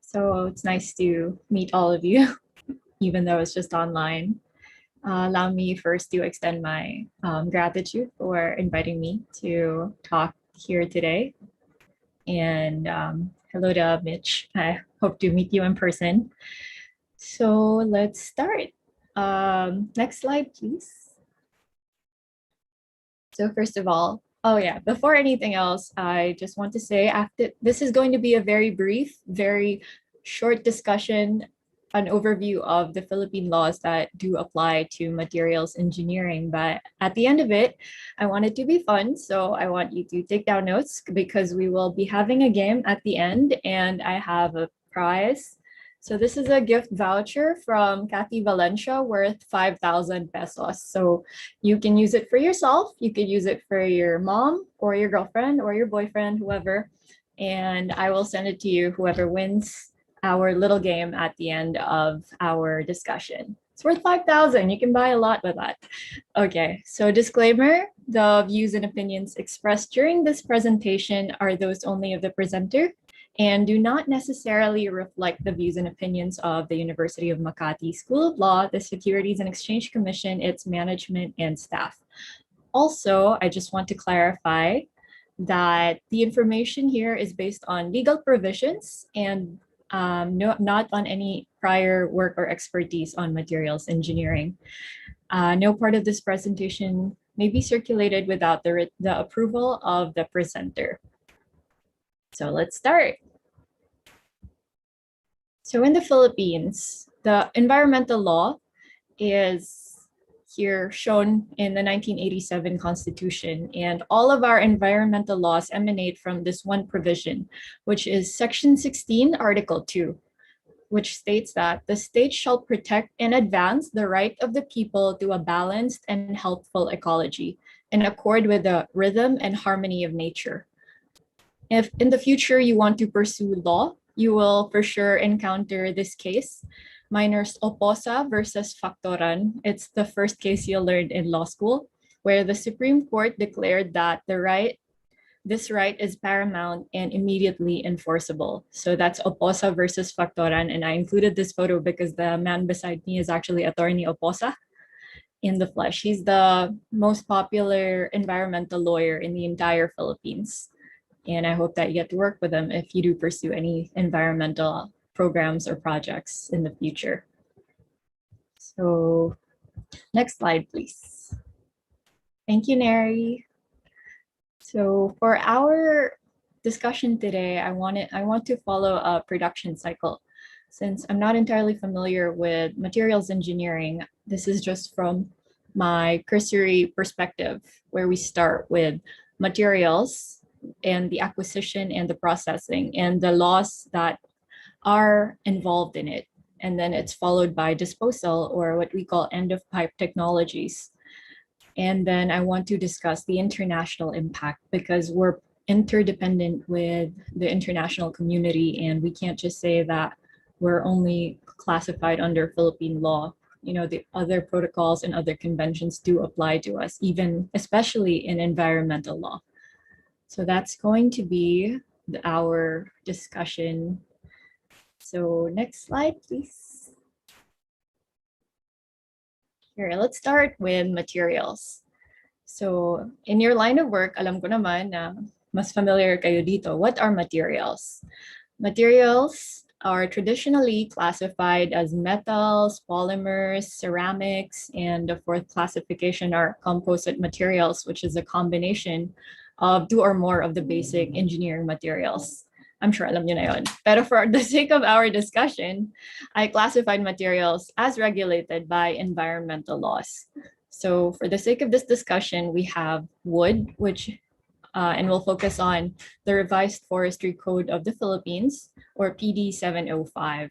So it's nice to meet all of you, even though it's just online. Allow me first to extend my gratitude for inviting me to talk here today. And hello to Mitch. I hope to meet you in person. So let's start. Next slide, please. So first of all, before anything else, I just want to say this is going to be a very brief, very short discussion, an overview of the Philippine laws that do apply to materials engineering. But at the end of it, I want it to be fun. So I want you to take down notes because we will be having a game at the end and I have a prize. So this is a gift voucher from Cathy Valencia worth 5,000 pesos. So you can use it for yourself. You could use it for your mom or your girlfriend or your boyfriend, whoever. And I will send it to you, whoever wins our little game at the end of our discussion. It's worth 5,000. You can buy a lot with that. Okay, so disclaimer, the views and opinions expressed during this presentation are those only of the presenter and do not necessarily reflect the views and opinions of the University of Makati School of Law, the Securities and Exchange Commission, its management and staff. Also, I just want to clarify that the information here is based on legal provisions and not on any prior work or expertise on materials engineering. No part of this presentation may be circulated without the approval of the presenter. So let's start. So in the Philippines, the environmental law is here shown in the 1987 Constitution, and all of our environmental laws emanate from this one provision, which is Section 16, Article 2, which states that the state shall protect and advance the right of the people to a balanced and healthful ecology in accord with the rhythm and harmony of nature. If in the future you want to pursue law, you will for sure encounter this case, Minors Oposa versus Factoran. It's the first case you'll learn in law school, where the Supreme Court declared that this right is paramount and immediately enforceable. So that's Oposa versus Factoran, and I included this photo because the man beside me is actually Atty. Oposa in the flesh. He's the most popular environmental lawyer in the entire Philippines. And I hope that you get to work with him if you do pursue any environmental programs or projects in the future. So next slide, please. Thank you, Neri. So for our discussion today, I want to follow a production cycle. Since I'm not entirely familiar with materials engineering, this is just from my cursory perspective, where we start with materials, and the acquisition and the processing and the laws that are involved in it. And then it's followed by disposal, or what we call end of pipe technologies. And then I want to discuss the international impact, because we're interdependent with the international community, and we can't just say that we're only classified under Philippine law. You know, the other protocols and other conventions do apply to us, even especially in environmental law. So that's going to be our discussion. So next slide, please. Here, let's start with materials. So in your line of work, alam ko naman na mas familiar kayo dito. What are materials? Materials are traditionally classified as metals, polymers, ceramics, and the fourth classification are composite materials, which is a combination of two or more of the basic engineering materials. I'm sure alam nyo na yun. Pero for the sake of our discussion, I classified materials as regulated by environmental laws. So for the sake of this discussion, we have wood, which and we'll focus on the Revised Forestry Code of the Philippines, or PD 705.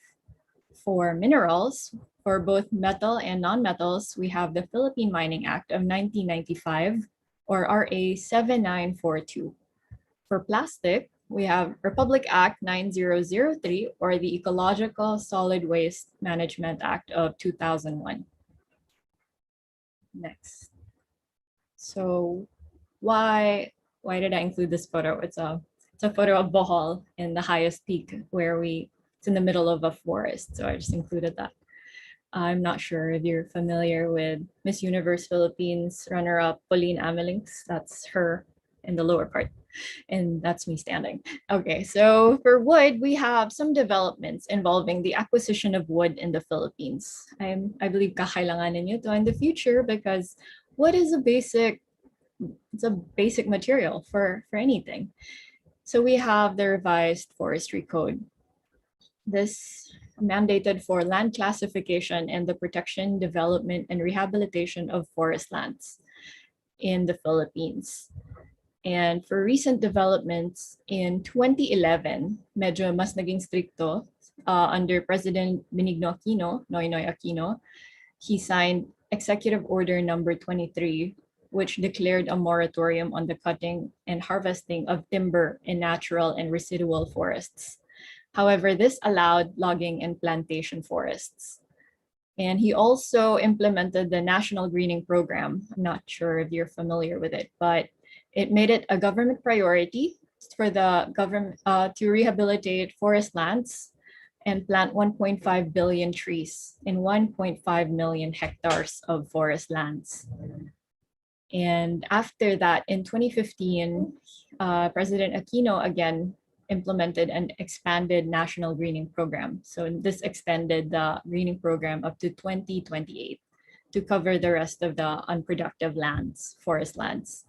For minerals, for both metal and non-metals, we have the Philippine Mining Act of 1995, or RA 7942. For plastic, we have Republic Act 9003, or the Ecological Solid Waste Management Act of 2001. Next. So why did I include this photo? It's a photo of Bohol in the highest peak, where it's in the middle of a forest. So I just included that. I'm not sure if you're familiar with Miss Universe Philippines runner-up Pauline Amelinx. That's her in the lower part. And that's me standing. Okay, so for wood, we have some developments involving the acquisition of wood in the Philippines. I believe kakailanganin nyo to in the future, because wood is a basic material for anything. So we have the Revised Forestry Code. This mandated for land classification and the protection, development, and rehabilitation of forest lands in the Philippines. And for recent developments in 2011, medyo mas naging stricto under President Benigno Aquino, Noynoy Aquino. He signed Executive Order number 23, which declared a moratorium on the cutting and harvesting of timber in natural and residual forests. However, this allowed logging and plantation forests. And he also implemented the National Greening Program. I'm not sure if you're familiar with it, but it made it a government priority for the government to rehabilitate forest lands and plant 1.5 billion trees in 1.5 million hectares of forest lands. And after that, in 2015, President Aquino again implemented an expanded national greening program. So this extended the greening program up to 2028 to cover the rest of the unproductive lands, forest lands.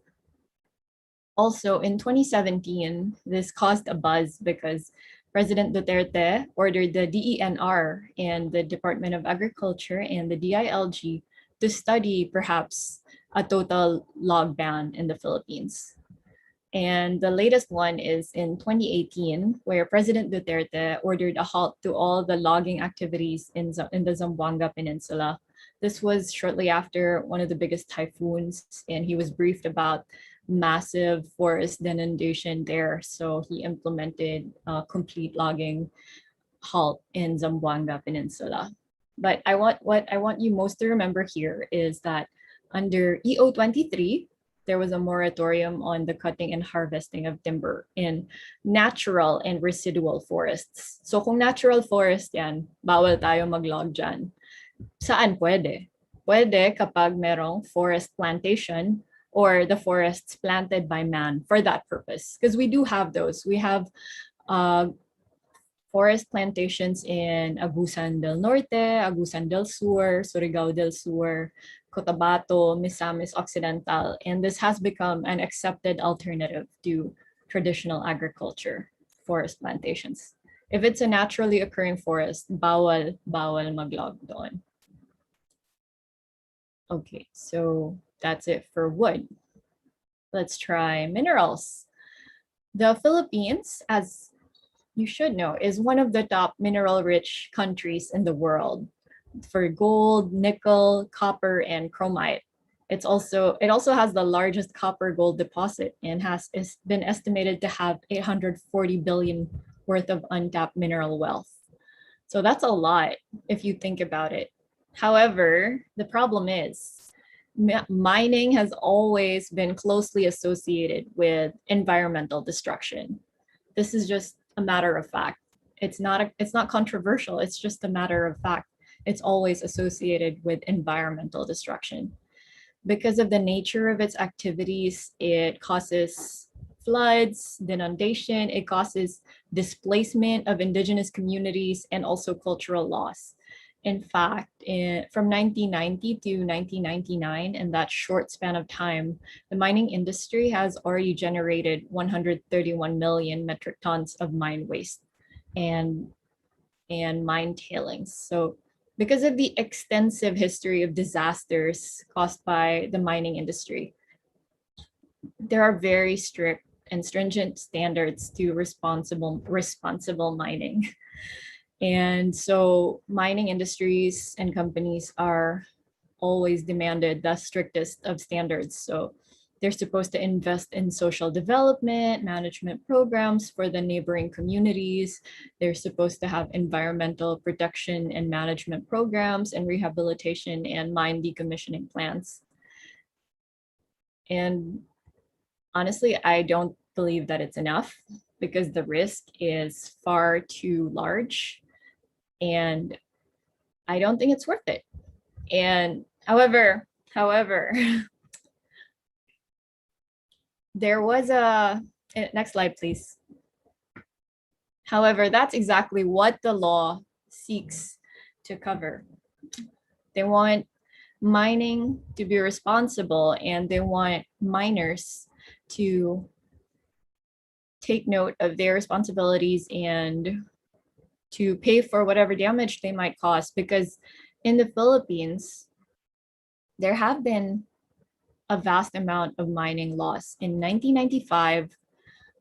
Also in 2017, this caused a buzz because President Duterte ordered the DENR and the Department of Agriculture and the DILG to study perhaps a total log ban in the Philippines. And the latest one is in 2018, where President Duterte ordered a halt to all the logging activities in the Zamboanga Peninsula. This was shortly after one of the biggest typhoons, and he was briefed about massive forest denudation there. So he implemented a complete logging halt in Zamboanga Peninsula. But what I want you most to remember here is that under EO 23, there was a moratorium on the cutting and harvesting of timber in natural and residual forests. So kung natural forest yan, bawal tayo maglog dyan. Saan pwede? Pwede kapag merong forest plantation or the forests planted by man for that purpose. Because we do have those. We have forest plantations in Agusan del Norte, Agusan del Sur, Surigao del Sur, Cotabato, Misamis Occidental, and this has become an accepted alternative to traditional agriculture, forest plantations. If it's a naturally occurring forest, bawal maglog doon. Okay, so that's it for wood. Let's try minerals. The Philippines, as you should know, is one of the top mineral-rich countries in the world for gold, nickel, copper, and chromite. It also has the largest copper gold deposit and is been estimated to have 840 billion worth of untapped mineral wealth. So that's a lot if you think about it. However, the problem is mining has always been closely associated with environmental destruction. This is just a matter of fact. It's not controversial. It's just a matter of fact. It's always associated with environmental destruction. Because of the nature of its activities, it causes floods, inundation, it causes displacement of indigenous communities and also cultural loss. In fact, from 1990 to 1999, in that short span of time, the mining industry has already generated 131 million metric tons of mine waste and mine tailings. So because of the extensive history of disasters caused by the mining industry, there are very strict and stringent standards to responsible mining. And so mining industries and companies are always demanded the strictest of standards. So they're supposed to invest in social development, management programs for the neighboring communities. They're supposed to have environmental protection and management programs and rehabilitation and mine decommissioning plans. And honestly, I don't believe that it's enough because the risk is far too large and I don't think it's worth it. And however, there was next slide, please. However, that's exactly what the law seeks to cover. They want mining to be responsible and they want miners to take note of their responsibilities and to pay for whatever damage they might cause, because in the Philippines, there have been a vast amount of mining loss. In 1995,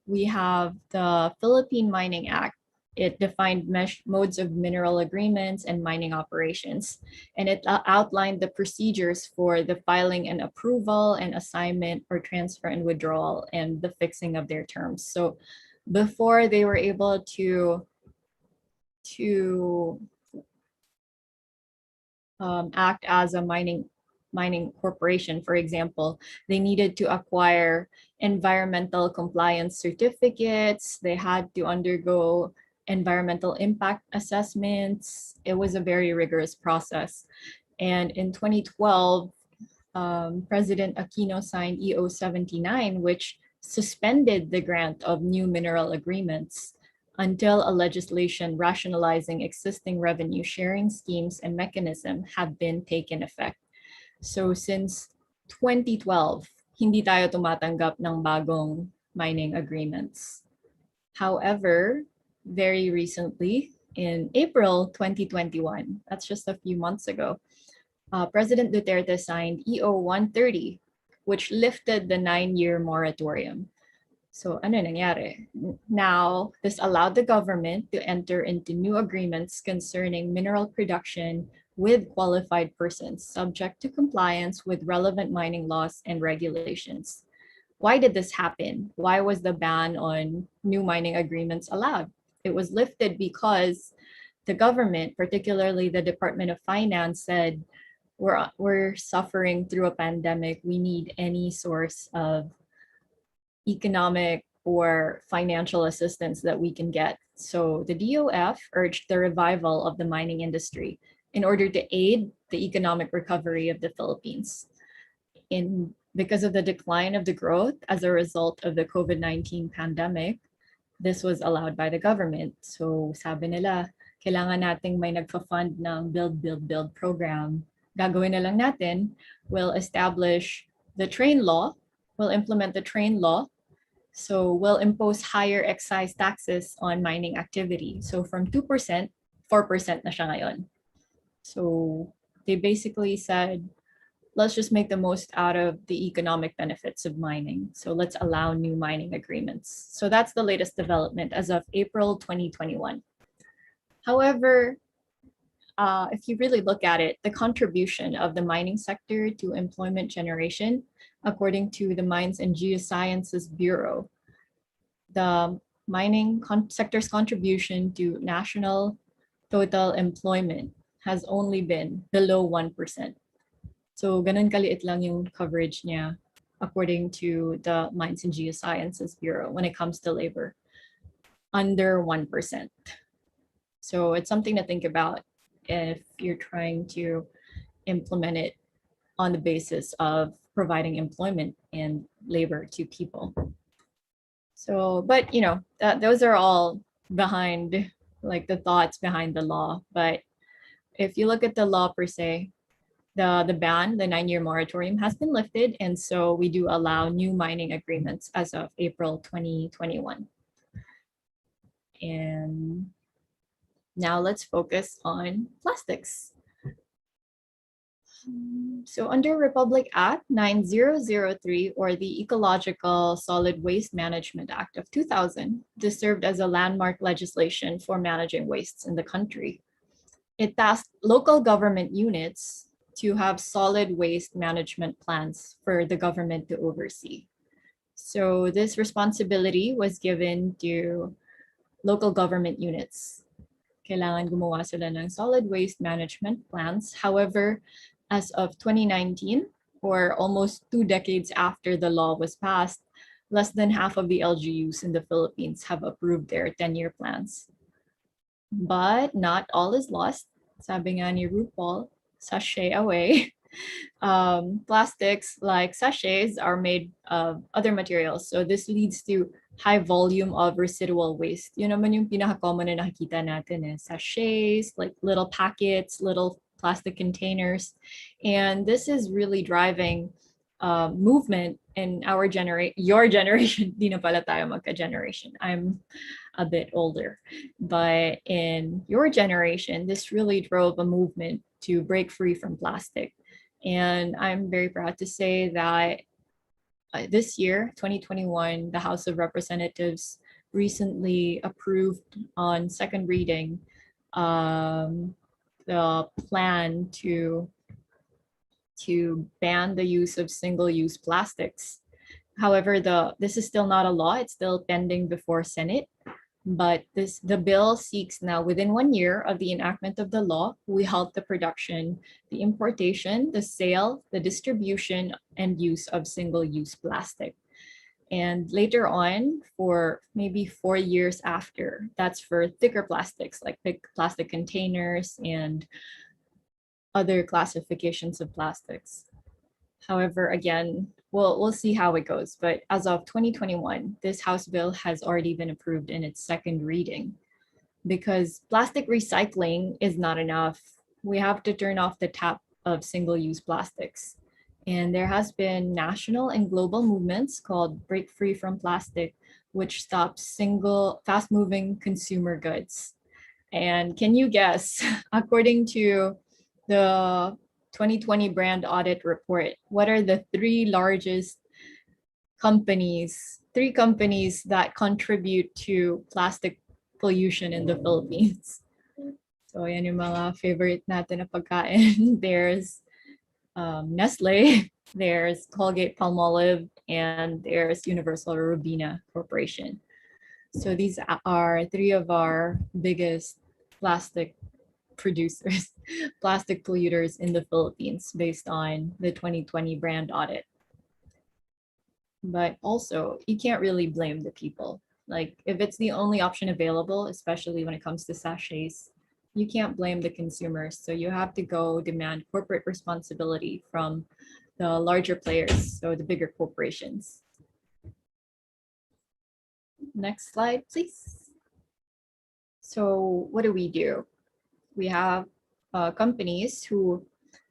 we have the Philippine Mining Act. It defined modes of mineral agreements and mining operations, and it outlined the procedures for the filing and approval and assignment or transfer and withdrawal and the fixing of their terms. So before they were able to act as a mining corporation, for example, they needed to acquire environmental compliance certificates. They had to undergo environmental impact assessments. It was a very rigorous process. And in 2012, President Aquino signed EO 79, which suspended the grant of new mineral agreements until a legislation rationalizing existing revenue sharing schemes and mechanism have been taken effect. So since 2012, hindi tayo tumatanggap ng bagong mining agreements. However, very recently, in April 2021, that's just a few months ago, President Duterte signed EO 130, which lifted the 9-year moratorium. So ano nangyari? Now, this allowed the government to enter into new agreements concerning mineral production with qualified persons subject to compliance with relevant mining laws and regulations. Why did this happen? Why was the ban on new mining agreements allowed? It was lifted because the government, particularly the Department of Finance, said we're suffering through a pandemic. We need any source of economic or financial assistance that we can get. So the DOF urged the revival of the mining industry in order to aid the economic recovery of the Philippines. Because of the decline of the growth as a result of the COVID-19 pandemic, this was allowed by the government. So sabi nila, kailangan nating may nagfa-fund ng build program. Gagawin na lang natin, we'll establish the train law, we'll implement the train law, so we'll impose higher excise taxes on mining activity. So from 2%, 4% na siya ngayon. So they basically said, let's just make the most out of the economic benefits of mining. So let's allow new mining agreements. So that's the latest development as of April 2021. However, if you really look at it, the contribution of the mining sector to employment generation, according to the Mines and Geosciences Bureau, the mining sector's contribution to national total employment has only been below 1%. So ganun kaliit lang yung coverage niya according to the Mines and Geosciences Bureau when it comes to labor, under 1%. So it's something to think about if you're trying to implement it on the basis of providing employment and labor to people. So, but you know, those are all behind, like the thoughts behind the law. But if you look at the law per se, the ban, the 9-year moratorium has been lifted. And so we do allow new mining agreements as of April 2021. And now let's focus on plastics. So under Republic Act 9003, or the Ecological Solid Waste Management Act of 2000, this served as a landmark legislation for managing wastes in the country. It tasked local government units to have solid waste management plans for the government to oversee. So this responsibility was given to local government units. Kailangan gumawa sila ng solid waste management plans. However, as of 2019, or almost 2 decades after the law was passed, less than half of the LGUs in the Philippines have approved their 10-year plans. But not all is lost. Sabi nga ni RuPaul, sachet away. Plastics like sachets are made of other materials. So this leads to high volume of residual waste. Yun naman yung pinaka-common na nakikita natin, sachets, like little packets, little plastic containers. And this is really driving movement in our generation, your generation. Di na pala tayo magka-generation. I'm a bit older. But in your generation, this really drove a movement to break free from plastic. And I'm very proud to say that this year, 2021, the House of Representatives recently approved on second reading the plan to ban the use of single-use plastics. However, this is still not a law. It's still pending before Senate. But the bill seeks now, within 1 year of the enactment of the law, we halt the production, the importation, the sale, the distribution, and use of single-use plastic. And later on, for maybe 4 years after, that's for thicker plastics like big plastic containers and other classifications of plastics. However, again, we'll see how it goes. But as of 2021, this House bill has already been approved in its second reading. Because plastic recycling is not enough, we have to turn off the tap of single-use plastics. And there has been national and global movements called Break Free from Plastic, which stops single fast-moving consumer goods. And can you guess, according to the 2020 brand audit report, what are the three companies that contribute to plastic pollution in the Philippines? So yan yung mga favorite natin na pagkain. There's Nestle, there's Colgate-Palmolive, and there's Universal Robina Corporation. So these are three of our biggest plastic producers, plastic polluters in the Philippines based on the 2020 brand audit. But also, you can't really blame the people. Like if it's the only option available, especially when it comes to sachets, you can't blame the consumers. So you have to go demand corporate responsibility from the larger players, so the bigger corporations. Next slide, please. So what do? We have companies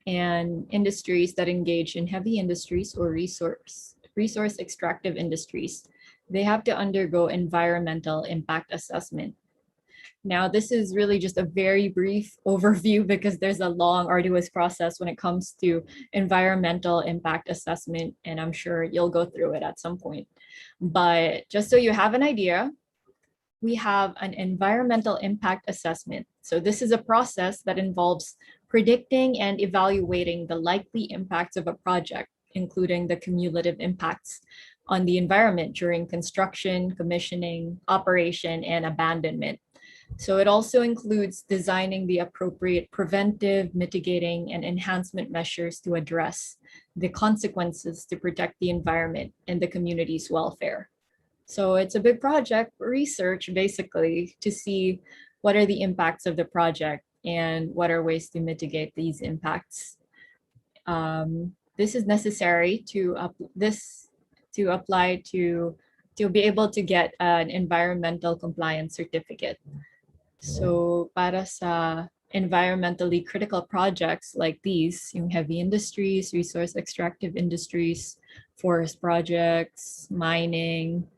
and industries that engage in heavy industries or resource extractive industries. They have to undergo environmental impact assessment. Now, this is really just a very brief overview because there's a long, arduous process when it comes to environmental impact assessment, and I'm sure you'll go through it at some point. But just so you have an idea, we have an environmental impact assessment. So this is a process that involves predicting and evaluating the likely impacts of a project, including the cumulative impacts on the environment during construction, commissioning, operation, and abandonment. So it also includes designing the appropriate preventive, mitigating, and enhancement measures to address the consequences to protect the environment and the community's welfare. So it's a big project research, basically, to see what are the impacts of the project and what are ways to mitigate these impacts. This is necessary to apply to be able to get an environmental compliance certificate. So para sa environmentally critical projects like these, yung heavy industries, resource extractive industries, forest projects, mining,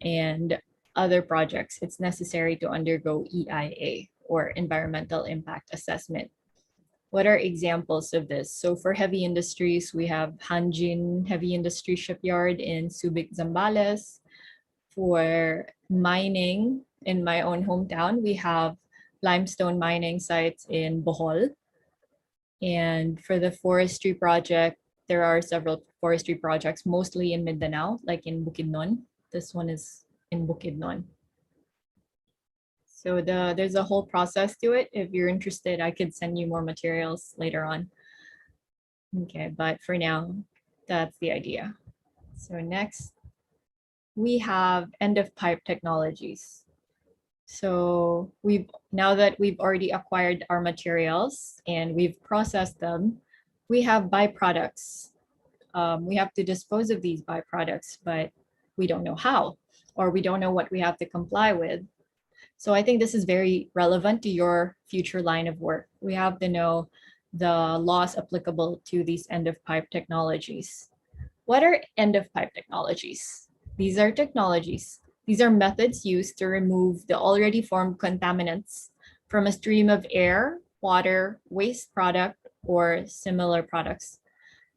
and other projects, it's necessary to undergo EIA, or Environmental Impact Assessment. What are examples of this? So for heavy industries, we have Hanjin Heavy Industry Shipyard in Subic, Zambales. For mining, in my own hometown, we have limestone mining sites in Bohol. And for the forestry project, there are several forestry projects, mostly in Mindanao, like in Bukidnon. This one is in Bukidnon. So there's a whole process to it. If you're interested, I could send you more materials later on. Okay, but for now, that's the idea. So next, we have end of pipe technologies. So now that we've already acquired our materials and we've processed them, we have byproducts. We have to dispose of these byproducts, but we don't know how, or we don't know what we have to comply with. So I think this is very relevant to your future line of work. We have to know the laws applicable to these end of pipe technologies. What are end of pipe technologies? These are technologies. These are methods used to remove the already formed contaminants from a stream of air, water, waste product, or similar products.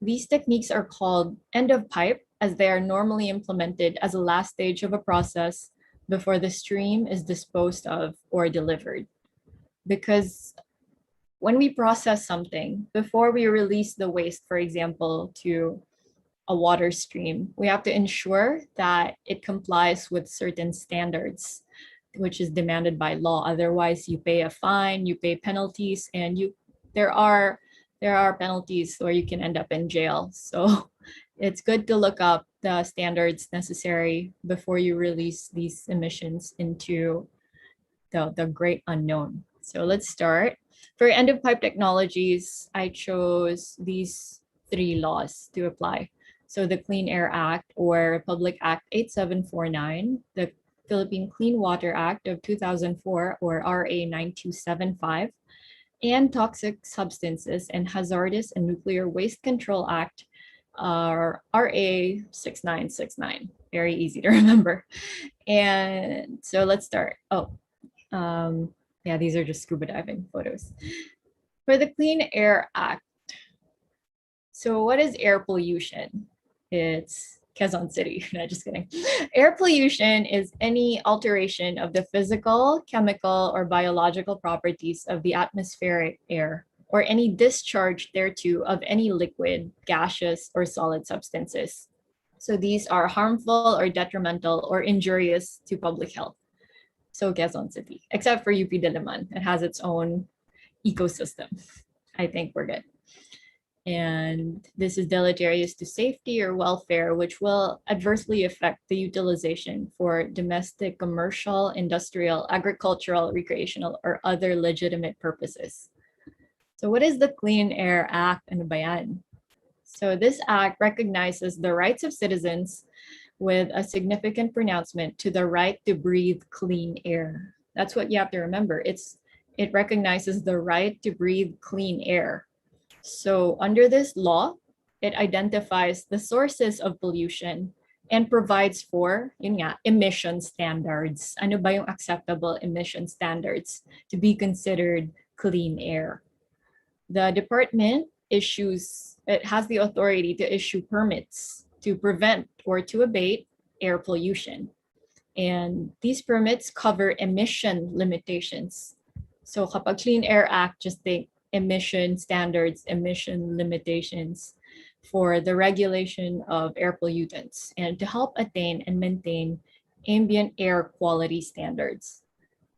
These techniques are called end of pipe, as they are normally implemented as a last stage of a process before the stream is disposed of or delivered. Because when we process something, before we release the waste, for example, to a water stream, we have to ensure that it complies with certain standards, which is demanded by law. Otherwise, you pay a fine, you pay penalties, and there are penalties where you can end up in jail. So it's good to look up the standards necessary before you release these emissions into the great unknown. So let's start. For end of pipe technologies, I chose these 3 laws to apply. So the Clean Air Act, or Republic Act 8749, the Philippine Clean Water Act of 2004, or RA 9275, and Toxic Substances and Hazardous and Nuclear Waste Control Act, RA 6969. Very easy to remember. And so let's start. Yeah, these are just scuba diving photos. For the Clean Air Act, so what is air pollution? It's Quezon City. No, just kidding. Air pollution is any alteration of the physical, chemical, or biological properties of the atmospheric air, or any discharge thereto of any liquid, gaseous, or solid substances. So these are harmful or detrimental or injurious to public health. So Quezon City, except for UP Diliman. It has its own ecosystem. I think we're good. And this is deleterious to safety or welfare, which will adversely affect the utilization for domestic, commercial, industrial, agricultural, recreational, or other legitimate purposes. So what is the Clean Air Act? Ano ba yan? So this act recognizes the rights of citizens with a significant pronouncement to the right to breathe clean air. That's what you have to remember. It recognizes the right to breathe clean air. So under this law, it identifies the sources of pollution and provides for, yun nga, emission standards. Ano ba yung acceptable emission standards to be considered clean air? The department has the authority to issue permits to prevent or to abate air pollution. And these permits cover emission limitations. So kapag Clean Air Act, just think emission standards, emission limitations for the regulation of air pollutants and to help attain and maintain ambient air quality standards.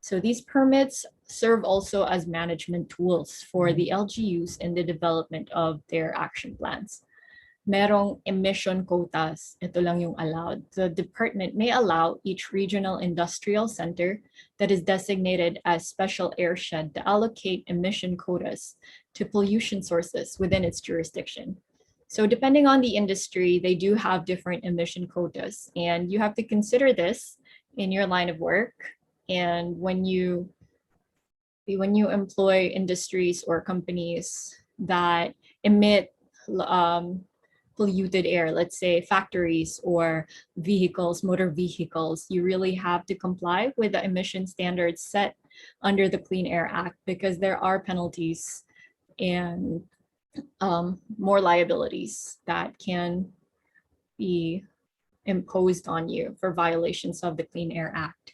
So these permits serve also as management tools for the LGUs in the development of their action plans. Merong emission quotas, ito lang yung allowed. The department may allow each regional industrial center that is designated as special airshed to allocate emission quotas to pollution sources within its jurisdiction. So depending on the industry, they do have different emission quotas, and you have to consider this in your line of work. And when you employ industries or companies that emit polluted air, let's say factories or vehicles, motor vehicles, you really have to comply with the emission standards set under the Clean Air Act, because there are penalties and more liabilities that can be imposed on you for violations of the Clean Air Act.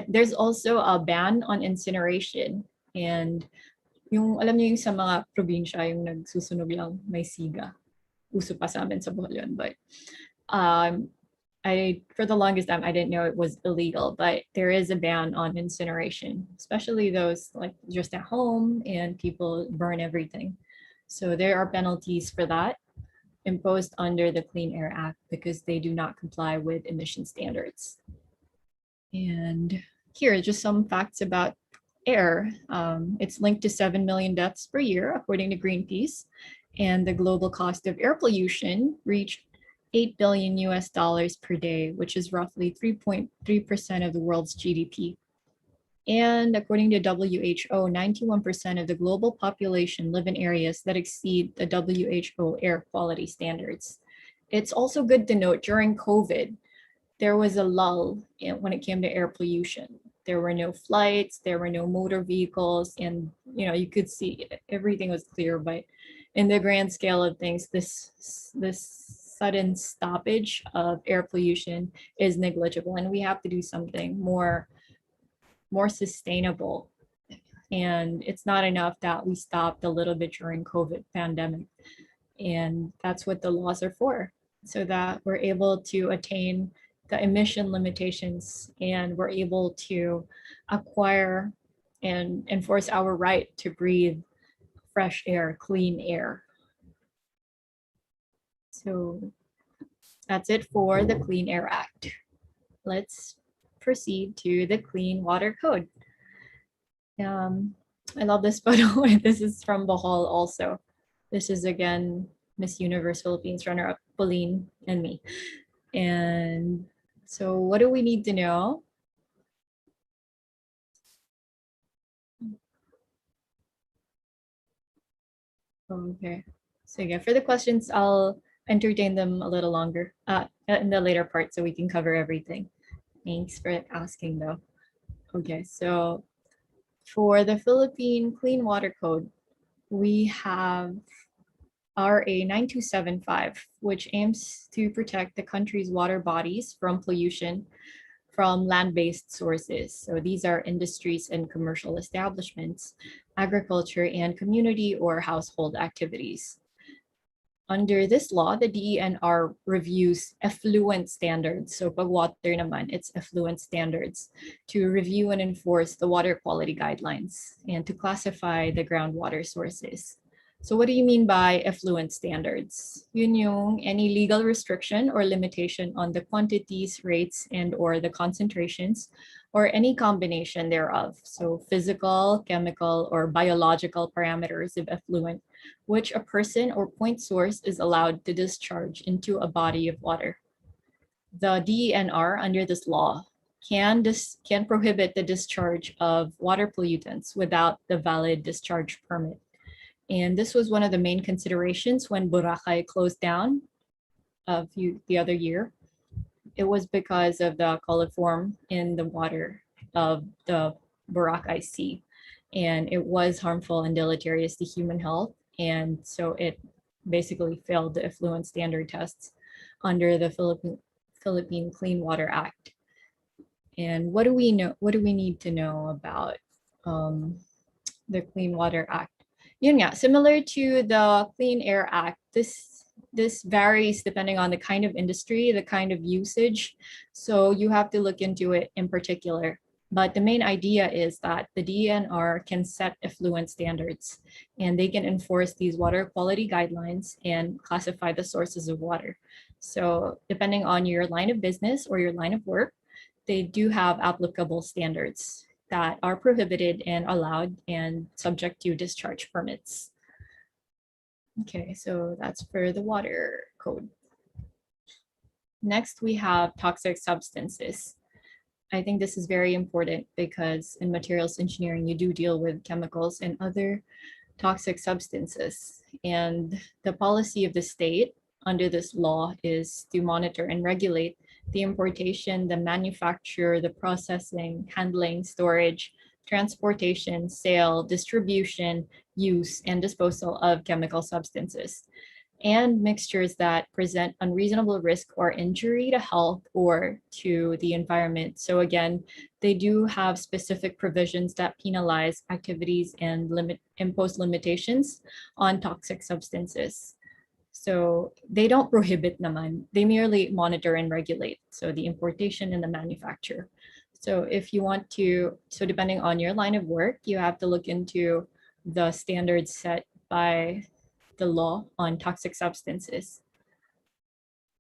There's also a ban on incineration, and yung alam niyo yung sa mga probinsya yung nagsusunog lang may siga. Uso pa sa amin sa Bohol, but for the longest time I didn't know it was illegal, but there is a ban on incineration, especially those like just at home and people burn everything. So there are penalties for that imposed under the Clean Air Act because they do not comply with emission standards. And here are just some facts about air. It's linked to 7 million deaths per year, according to Greenpeace. And the global cost of air pollution reached $8 billion per day, which is roughly 3.3% of the world's GDP. And according to WHO, 91% of the global population live in areas that exceed the WHO air quality standards. It's also good to note during COVID, there was a lull when it came to air pollution. There were no flights, there were no motor vehicles, and you could see everything was clear. But in the grand scale of things, this sudden stoppage of air pollution is negligible, and we have to do something more sustainable. And it's not enough that we stopped a little bit during COVID pandemic. And that's what the laws are for, so that we're able to attain the emission limitations and we're able to acquire and enforce our right to breathe fresh air, clean air. So that's it for the Clean Air Act. Let's proceed to the Clean Water Code. I love this photo. This is from Bohol also. This is again Miss Universe Philippines runner-up Pauline and me. And so what do we need to know? Okay, so yeah, for the questions, I'll entertain them a little longer in the later part so we can cover everything. Thanks for asking though. Okay, so for the Philippine Clean Water Code, we have RA 9275, which aims to protect the country's water bodies from pollution from land-based sources. So these are industries and commercial establishments, agriculture, and community or household activities. Under this law, the DENR reviews effluent standards. So pag water naman, it's effluent standards to review and enforce the water quality guidelines and to classify the groundwater sources. So what do you mean by effluent standards? Yun yung any legal restriction or limitation on the quantities, rates, and or the concentrations, or any combination thereof. So physical, chemical, or biological parameters of effluent, which a person or point source is allowed to discharge into a body of water. The DENR under this law can prohibit the discharge of water pollutants without the valid discharge permit. And this was one of the main considerations when Boracay closed down the other year. it was because of the coliform in the water of the Boracay Sea. And it was harmful and deleterious to human health. And so it basically failed the effluent standard tests under the Philippine Clean Water Act. And what do we know? What do we need to know about the Clean Water Act? Yun nga, similar to the Clean Air Act, this varies depending on the kind of industry, the kind of usage. So you have to look into it in particular. But the main idea is that the DENR can set effluent standards, and they can enforce these water quality guidelines and classify the sources of water. So depending on your line of business or your line of work, they do have applicable standards that are prohibited and allowed and subject to discharge permits. Okay, so that's for the water code. Next, we have toxic substances. I think this is very important because in materials engineering, you do deal with chemicals and other toxic substances. And the policy of the state under this law is to monitor and regulate the importation, the manufacture, the processing, handling, storage, transportation, sale, distribution, use, and disposal of chemical substances and mixtures that present unreasonable risk or injury to health or to the environment. So again, they do have specific provisions that penalize activities and impose limitations on toxic substances. So they don't prohibit naman, they merely monitor and regulate. So the importation and the manufacture. So if you want to, so depending on your line of work, you have to look into the standards set by the law on toxic substances.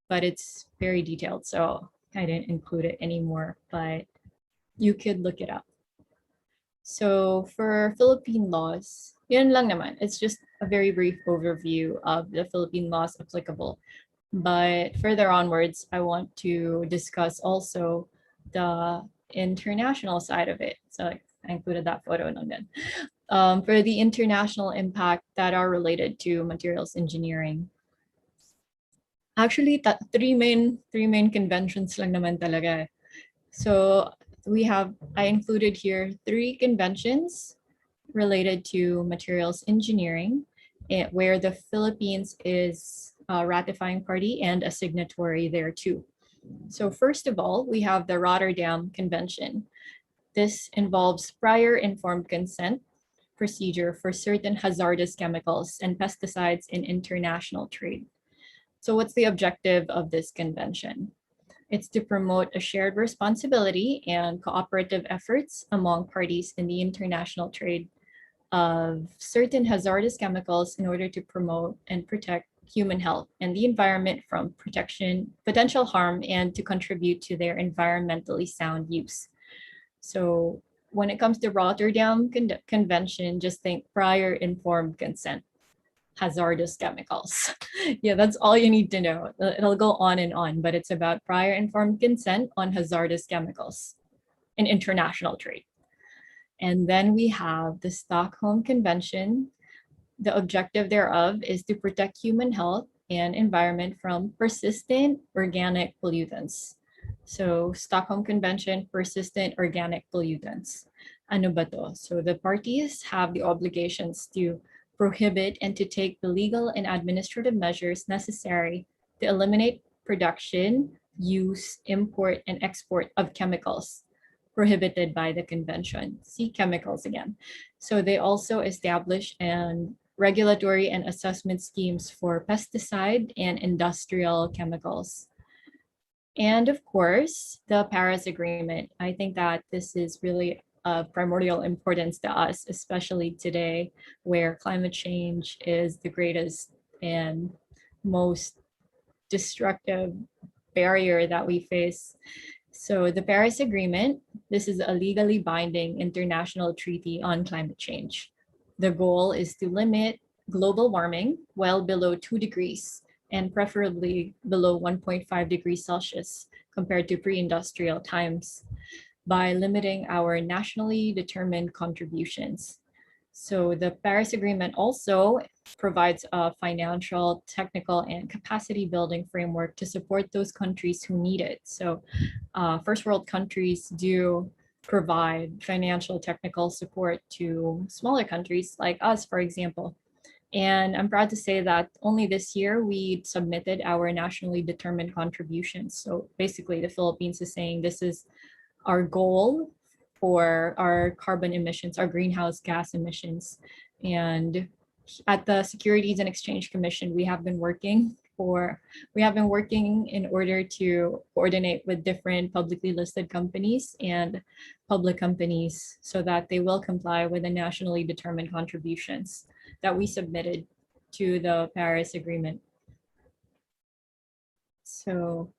But it's very detailed, so I didn't include it anymore, but you could look it up. So for Philippine laws, yun lang naman. It's just a very brief overview of the Philippine laws applicable. But further onwards, I want to discuss also the international side of it. So I included that photo lang din. For the international impact that are related to materials engineering. Actually, three main conventions lang naman talaga. So I included here 3 conventions related to materials engineering, where the Philippines is a ratifying party and a signatory there too. So first of all, we have the Rotterdam Convention. This involves prior informed consent procedure for certain hazardous chemicals and pesticides in international trade. So what's the objective of this convention? It's to promote a shared responsibility and cooperative efforts among parties in the international trade of certain hazardous chemicals in order to promote and protect human health and the environment from potential harm, and to contribute to their environmentally sound use. So when it comes to Rotterdam Convention, just think prior informed consent, hazardous chemicals. Yeah, that's all you need to know. It'll go on and on, but it's about prior informed consent on hazardous chemicals in international trade. And then we have the Stockholm Convention. The objective thereof is to protect human health and environment from persistent organic pollutants. So Stockholm Convention, persistent organic pollutants. Ano ba to? So the parties have the obligations to prohibit and to take the legal and administrative measures necessary to eliminate production, use, import, and export of chemicals prohibited by the convention. See chemicals again. So they also establish regulatory and assessment schemes for pesticide and industrial chemicals. And of course, the Paris Agreement. I think that this is really of primordial importance to us, especially today, where climate change is the greatest and most destructive barrier that we face. So the Paris Agreement, this is a legally binding international treaty on climate change. The goal is to limit global warming well below 2 degrees and preferably below 1.5 degrees Celsius compared to pre-industrial times by limiting our nationally determined contributions. So the Paris Agreement also provides a financial, technical, and capacity building framework to support those countries who need it. So first world countries do provide financial, technical support to smaller countries like us, for example. And I'm proud to say that only this year we submitted our nationally determined contributions. So basically the Philippines is saying this is our goal for our carbon emissions, our greenhouse gas emissions. And at the Securities and Exchange Commission, we have been working in order to coordinate with different publicly listed companies and public companies so that they will comply with the nationally determined contributions that we submitted to the Paris Agreement. So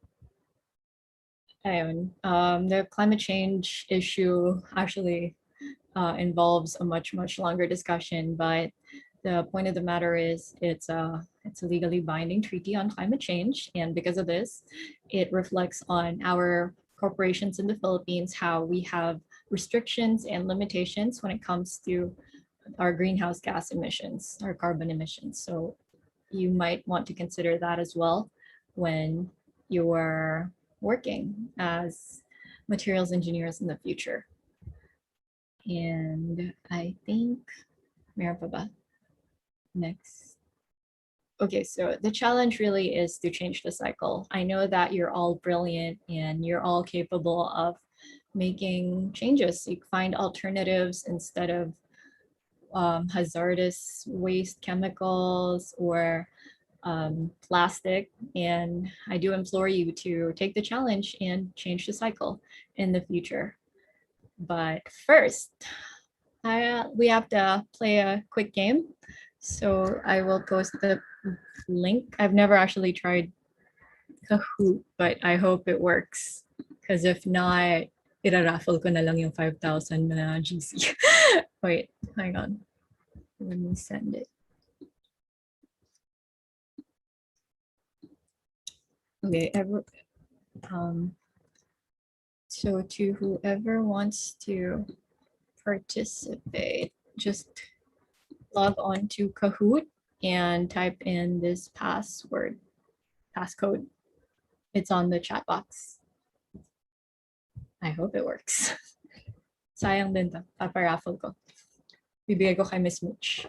the climate change issue actually involves a much longer discussion, but the point of the matter is it's a legally binding treaty on climate change, and because of this, it reflects on our corporations in the Philippines how we have restrictions and limitations when it comes to our greenhouse gas emissions, our carbon emissions. So you might want to consider that as well when you are working as materials engineers in the future. And I think, meron pa ba? Next. Okay, so the challenge really is to change the cycle. I know that you're all brilliant and you're all capable of making changes. You find alternatives instead of hazardous waste chemicals or plastic. And I do implore you to take the challenge and change the cycle in the future. But first, we have to play a quick game. So I will post the link. I've never actually tried Kahoot, but I hope it works. Because if not, ira-raffle ko na lang yung 5,000 na GC. Wait, hang on. Let me send it. Okay, so to whoever wants to participate, just log on to Kahoot and type in this passcode. It's on the chat box. I hope it works. Sayang din to, paparaffle ko. Bibigay ko kay Miss Mooch.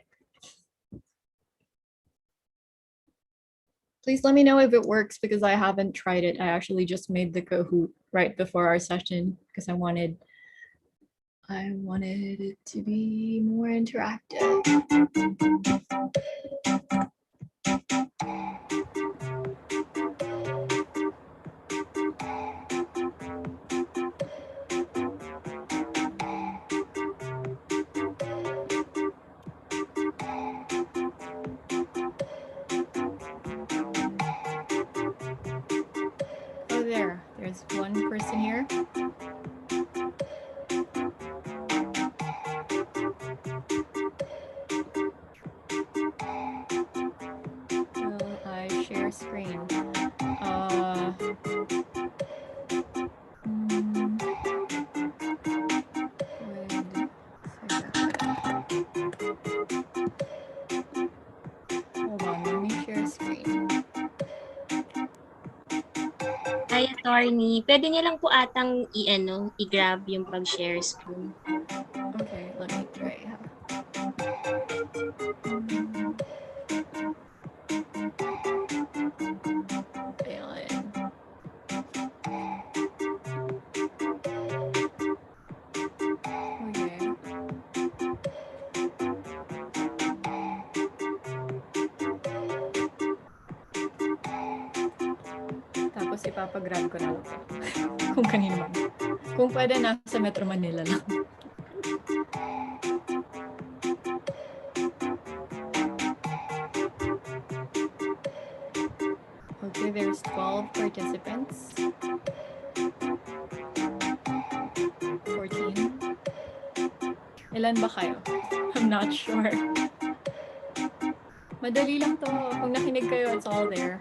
Please let me know if it works because I haven't tried it. I actually just made the Kahoot right before our session because I wanted it to be more interactive. Oh, there's one person here. Will I share screen? Hold on, let me share screen. Hi, attorney. Pwede niyo lang po atang i-grab yung pag-share screen. Okay, let me try. Ayan. Okay. Tapos ipapagrab ko na lang. Kung kanino man. Kung pwede, nasa Metro Manila lang. Okay, there's 12 participants. 14. Ilan ba kayo? I'm not sure. Madali lang to. Kung nakinig kayo, it's all there.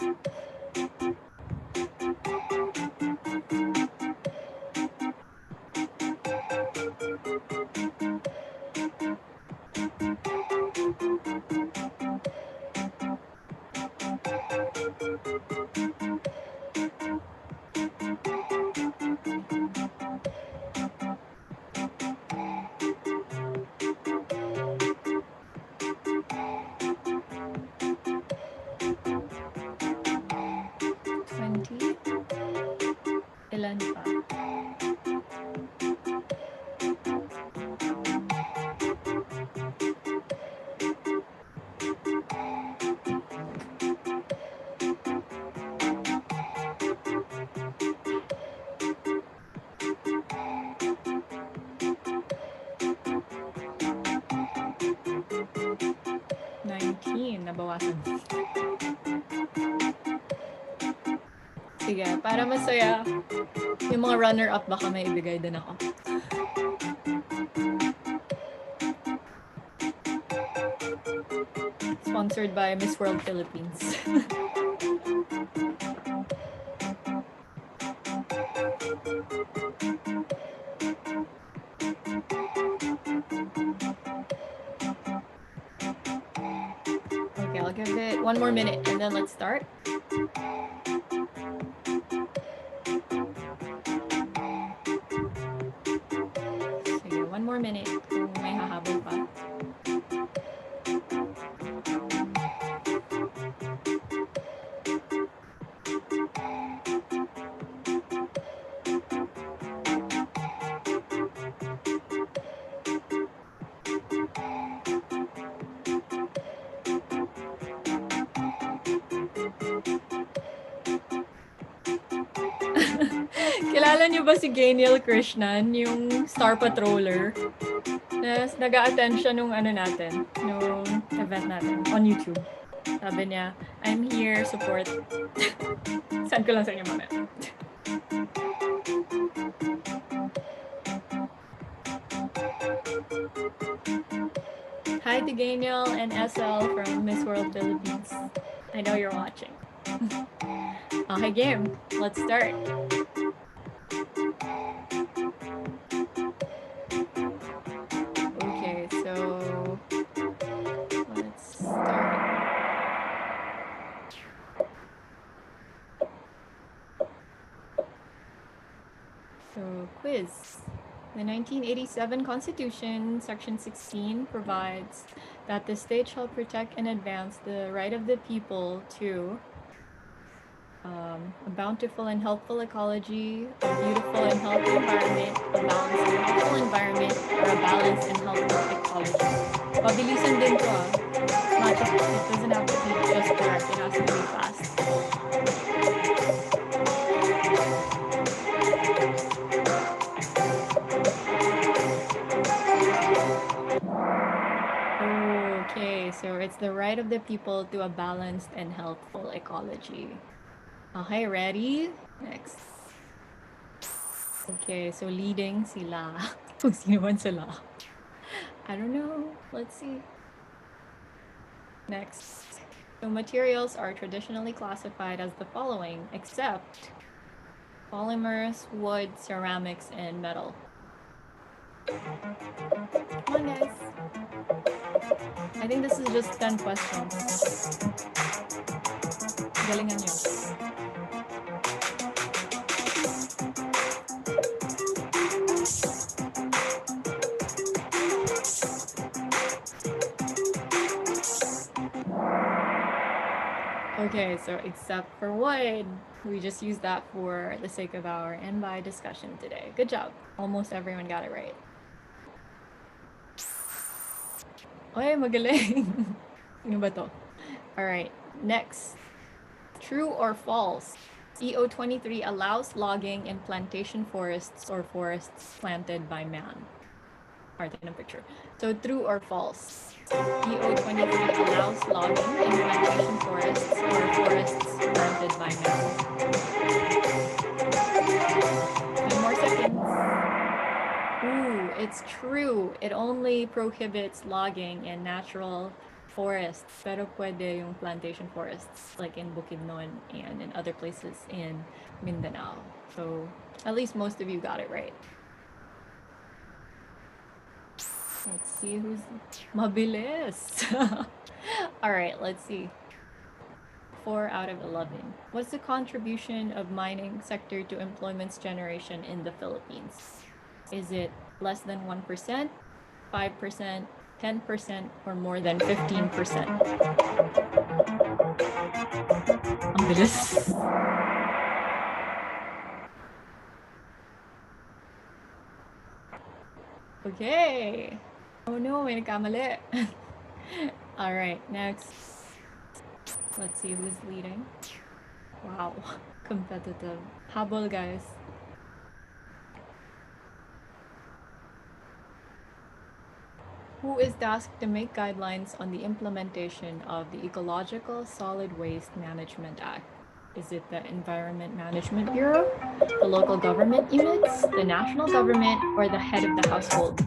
Ilan pa? Nabawasan. Sige, para masaya, yung mga runner-up baka may ibigay din ako. Sponsored by Miss World Philippines. Okay, I'll give it 1 more minute and then let's start. Sige, 1 more minute kung may hahabol pa. Kilala niyo ba si Gainiel Krishnan, yung Star Patroller? Nag-a-attend siya nung natin, nung event natin on YouTube. Sabi niya, I'm here, support. Send ko lang sa inyo mamaya. Hi to Gainiel and SL from Miss World Philippines. I know you're watching. Okay, game. Let's start. Okay, so let's start. So, quiz. The 1987 Constitution, Section 16, provides that the state shall protect and advance the right of the people to a bountiful and healthful ecology, a beautiful and healthy environment, a balanced and healthful environment, or a balanced and healthful ecology. Pabilisan din to ah. It's not just, it doesn't have to be just correct, it has to be fast. Okay, so it's the right of the people to a balanced and healthful ecology. Okay, ready? Next. Okay, so leading sila. Kung sino man sila. I don't know. Let's see. Next. So materials are traditionally classified as the following, except polymers, wood, ceramics, and metal. Come on, guys. I think this is just 10 questions. Galingan nyo. Okay, so except for wood, we just use that for the sake of our and by discussion today. Good job. Almost everyone got it right. Oy, magaling. Ano ba to? All right, next. True or false? EO23 allows logging in plantation forests or forests planted by man. Arte ng picture. So true or false? EO23 allows logging in plantation forests or forests planted by man. 10 more seconds. Ooh, it's true. It only prohibits logging in natural forests, pero pwede yung plantation forests like in Bukidnon and in other places in Mindanao. So at least most of you got it right. Let's see who's mabilis. All right, let's see. 4 out of 11. What's the contribution of mining sector to employment's generation in the Philippines? Is it less than 1%, 5%, 10%, or more than 15%? Ang bilis. Okay. Oh no, may nagkamali. All right, next. Let's see who's leading. Wow, competitive. Habol, guys. Who is tasked to make guidelines on the implementation of the Ecological Solid Waste Management Act? Is it the Environment Management Bureau, the local government units, the national government, or the head of the household?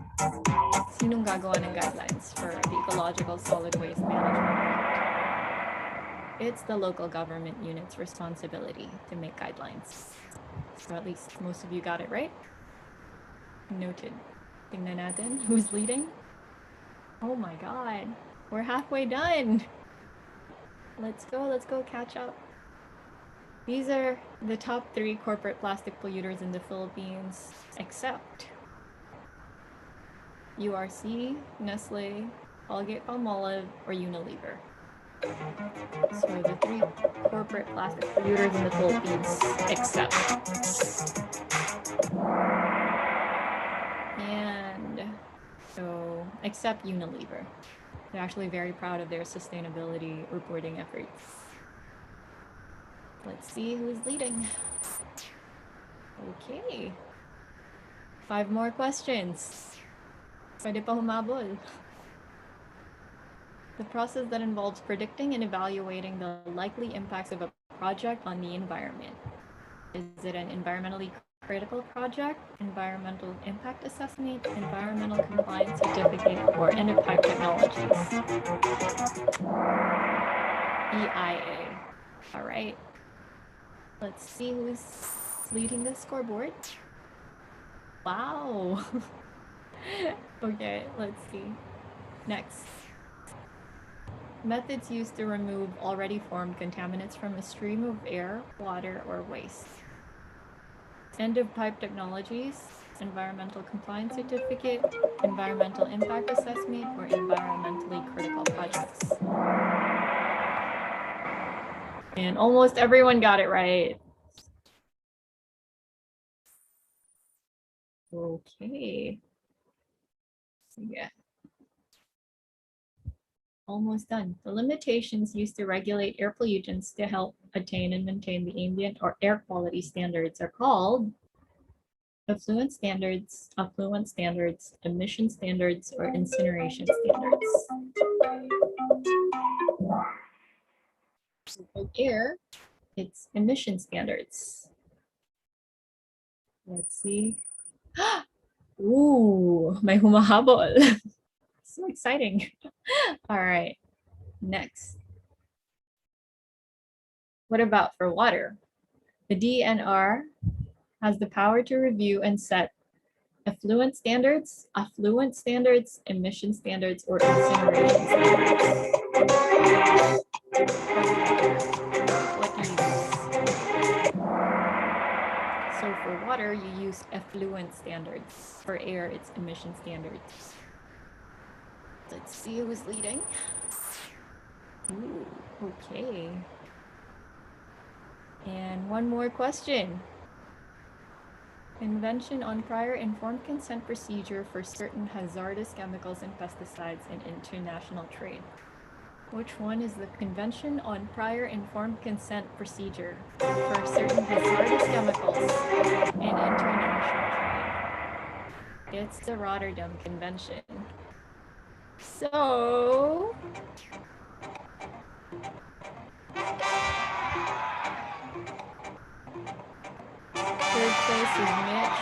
Sinong gagawa ng guidelines for the Ecological Solid Waste Management Act? It's the local government unit's responsibility to make guidelines. So at least most of you got it right. Noted. Tingnan natin who's leading. Oh my god, we're halfway done. Let's go catch up. These are the top 3 corporate plastic polluters in the Philippines, except URC, Nestle, Colgate-Palmolive, or Unilever. So the 3 corporate plastic polluters in the Philippines, except. And so, except Unilever. They're actually very proud of their sustainability reporting efforts. Let's see who's leading. Okay. 5 more questions. Pwede pa humabol. The process that involves predicting and evaluating the likely impacts of a project on the environment. Is it an environmentally critical project, environmental impact assessment, environmental compliance certificate, or end-of-pipe technologies? EIA. All right. Let's see who's leading the scoreboard. Wow. Okay, let's see. Next. Methods used to remove already formed contaminants from a stream of air, water, or waste. End-of-pipe technologies, environmental compliance certificate, environmental impact assessment, or environmentally critical projects. And almost everyone got it right. Okay. Yeah. Almost done. The limitations used to regulate air pollutants to help attain and maintain the ambient or air quality standards are called effluent standards, emission standards, or incineration standards. For air, it's emission standards. Let's see. Ooh, may humahabol. So exciting. All right, next. What about for water? The DNR has the power to review and set effluent standards, emission standards, or incineration standards. What do you use? So for water, you use effluent standards. For air, it's emission standards. Let's see who's leading. Ooh, okay. And one more question. Convention on Prior Informed Consent Procedure for certain hazardous chemicals and pesticides in international trade. Which one is the Convention on Prior Informed Consent Procedure for certain hazardous chemicals in international trade? It's the Rotterdam Convention. So, third place is Mitch,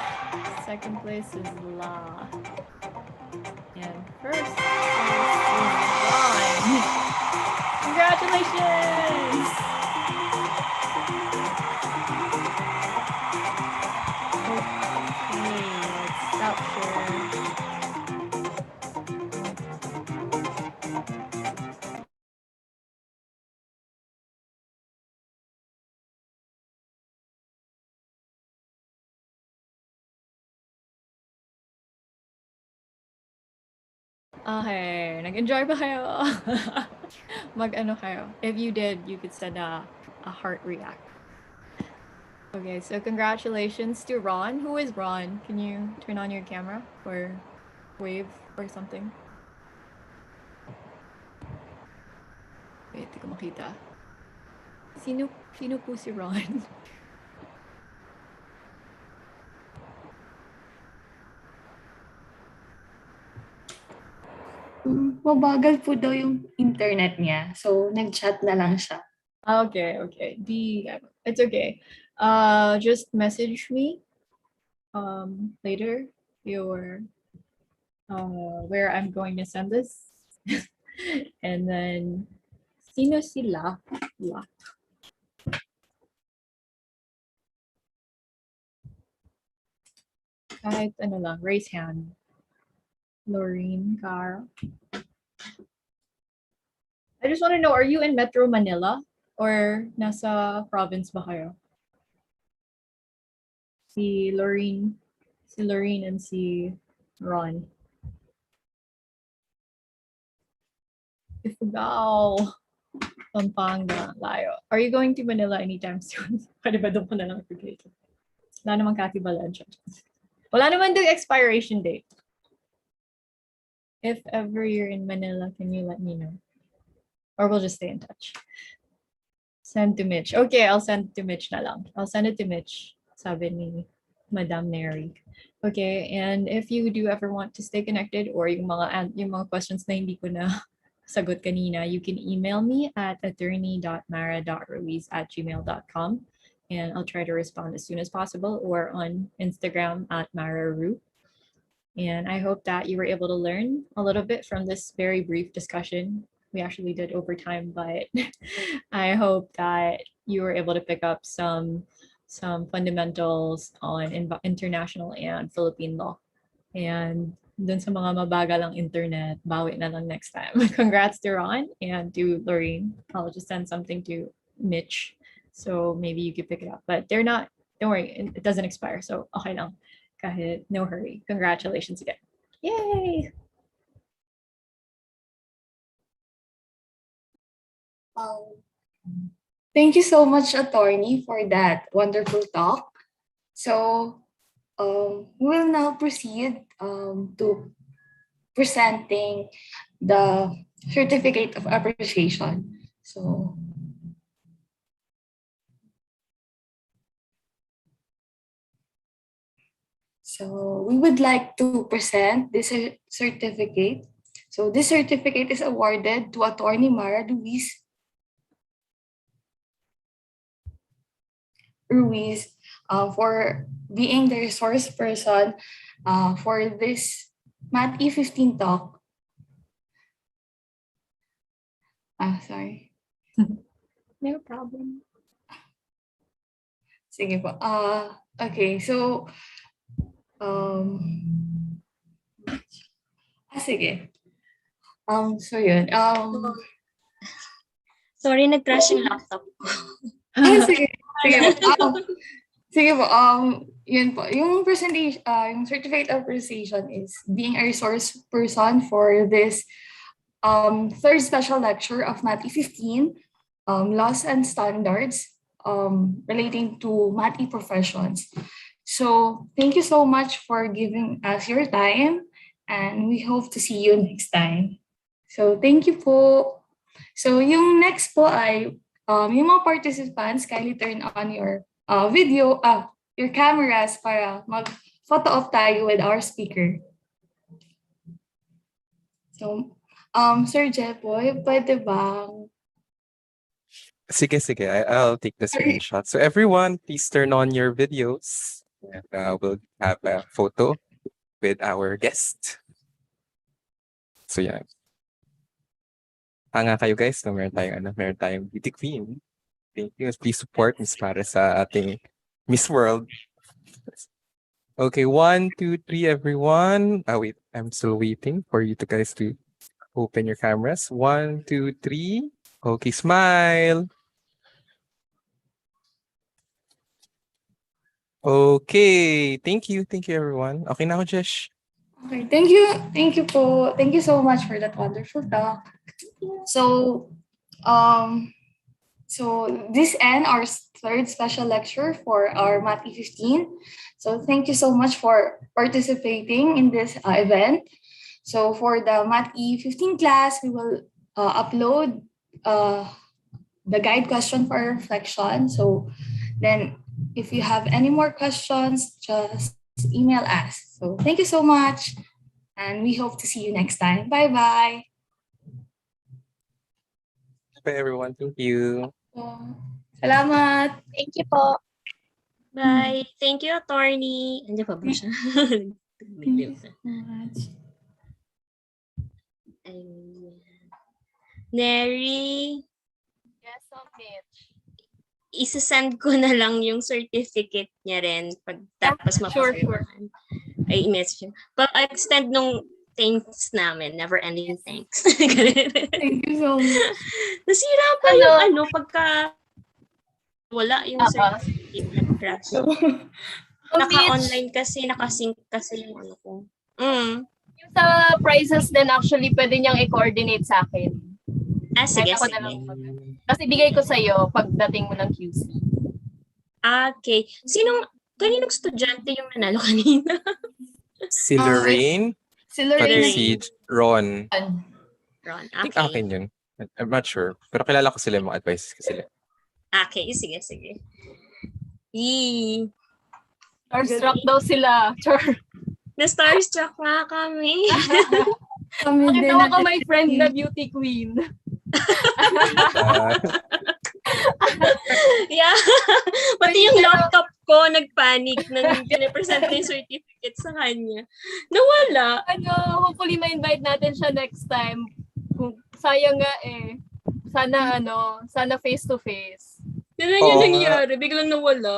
second place is La, and first place is Ron. Congratulations! Okay, let's stop share. Okay, nag-enjoy ba kayo? Mag-ano kayo? If you did, you could send a heart react. Okay, so congratulations to Ron. Who is Ron? Can you turn on your camera for wave or something. Wait, di ko makita. Sino po si Ron? Mabagal po daw yung internet niya. So, nag-chat na lang siya. Okay. It's okay. Just message me later your where I'm going to send this. And then sino sila? La. Kahit ano lang, raise hand. Lorene, Carl. I just want to know, are you in Metro Manila or nasa province ba kayo? Si Lorene and si Ron. Ifugao. Pampanga, layo. Are you going to Manila anytime soon? Pwede ba doon ko na lang ibigay ito? Wala naman katibalaan siya. Wala naman the expiration date. If ever you're in Manila, can you let me know? Or we'll just stay in touch. Send to Mitch. Okay, I'll send to Mitch na lang. I'll send it to Mitch. Sabi ni Madam Mary. Okay, and if you do ever want to stay connected or yung mga questions na hindi ko na sagot kanina, you can email me at attorney.mara.ruiz@gmail.com and I'll try to respond as soon as possible, or on Instagram at mararu. And I hope that you were able to learn a little bit from this very brief discussion. We actually did overtime, but I hope that you were able to pick up some fundamentals on international and Philippine law. And dun sa mga mabagalang internet, bawi na lang next time. Congrats to Ron and to Lorene. I'll just send something to Mitch, so maybe you could pick it up. But don't worry, it doesn't expire, so okay lang. Kahit no hurry. Congratulations again. Yay! Thank you so much, attorney, for that wonderful talk. So, we'll now proceed to presenting the certificate of appreciation. So we would like to present this certificate. So this certificate is awarded to Attorney Mara Ruiz for being the resource person for this Math E15 talk. Sorry. No problem. Sige po. Okay, so sige. So yun. Sorry, nag-crash yung laptop ko. Sige. Sige po. Yun po. Yung presentation, yung certificate of appreciation is being a resource person for this third special lecture of Math E15, laws and standards relating to Math E professions. So thank you so much for giving us your time, and we hope to see you next time. So thank you po. So yung next po ay yung mga participants, kindly turn on your your cameras para mag-photo op tayo with our speaker. So, Sir Jepoy, pwede bang? Sige. I'll take the screenshot. So everyone, please turn on your videos. And we'll have a photo with our guest. So yeah. Hanga kayo guys, no? Meron tayong beauty queen. Thank you. Please support Miss Mara sa ating Miss World. Okay, 1, 2, 3, everyone. Wait, I'm still waiting for you guys to open your cameras. 1, 2, 3. Okay, smile. Okay, thank you everyone. Okay na ako, Jesh. Okay, thank you po. Thank you so much for that wonderful talk. So, this ends our third special lecture for our Math E15. So thank you so much for participating in this event. So for the Math E15 class, we will upload the guide question for reflection. So then if you have any more questions, just email us. So thank you so much. And we hope to see you next time. Bye-bye. Bye everyone. Thank you. Salamat. Thank you po. Bye. Thank you, attorney. Andiyan pa ba siya? Thank you so much. Ayan. Neri, Yes, Mitch. isa-send ko na lang yung certificate niya rin pag tapos Sure. mapapirmahan. Ay, i-message yun. Pa-extend nung thanks namin. Never-ending thanks. Thank you so much. Nasira pa Hello. yung pagka wala yung certificate na crash. Naka-online kasi, nakasync kasi yung ano ko. Yung sa prices din actually pwede niyang i-coordinate sa akin. Sige, Ako sige. na lang kasi bigay ko sa'yo pagdating mo ng QC. Okay. Kaninong estudyante yung nanalo kanina? Si Lorraine, Si pati Lorraine. si Ron. Ron. I think Okay. akin yun. I'm not sure. Pero kilala ko sila, mga advices ko sila. Okay, sige. Yee. Starstruck daw sila. Sure. Na-starstruck nga kami. Kami Bakit din daw ako natin- may friend na beauty queen? Yeah. Pati yung laptop ko nagpanic nang pinipresent ko yung certificate sa kanya. Nawala. Hopefully ma-invite natin siya next time. Sayang nga eh. Sana face to face. Ganun yung Oo nga. nangyari. Biglang nawala.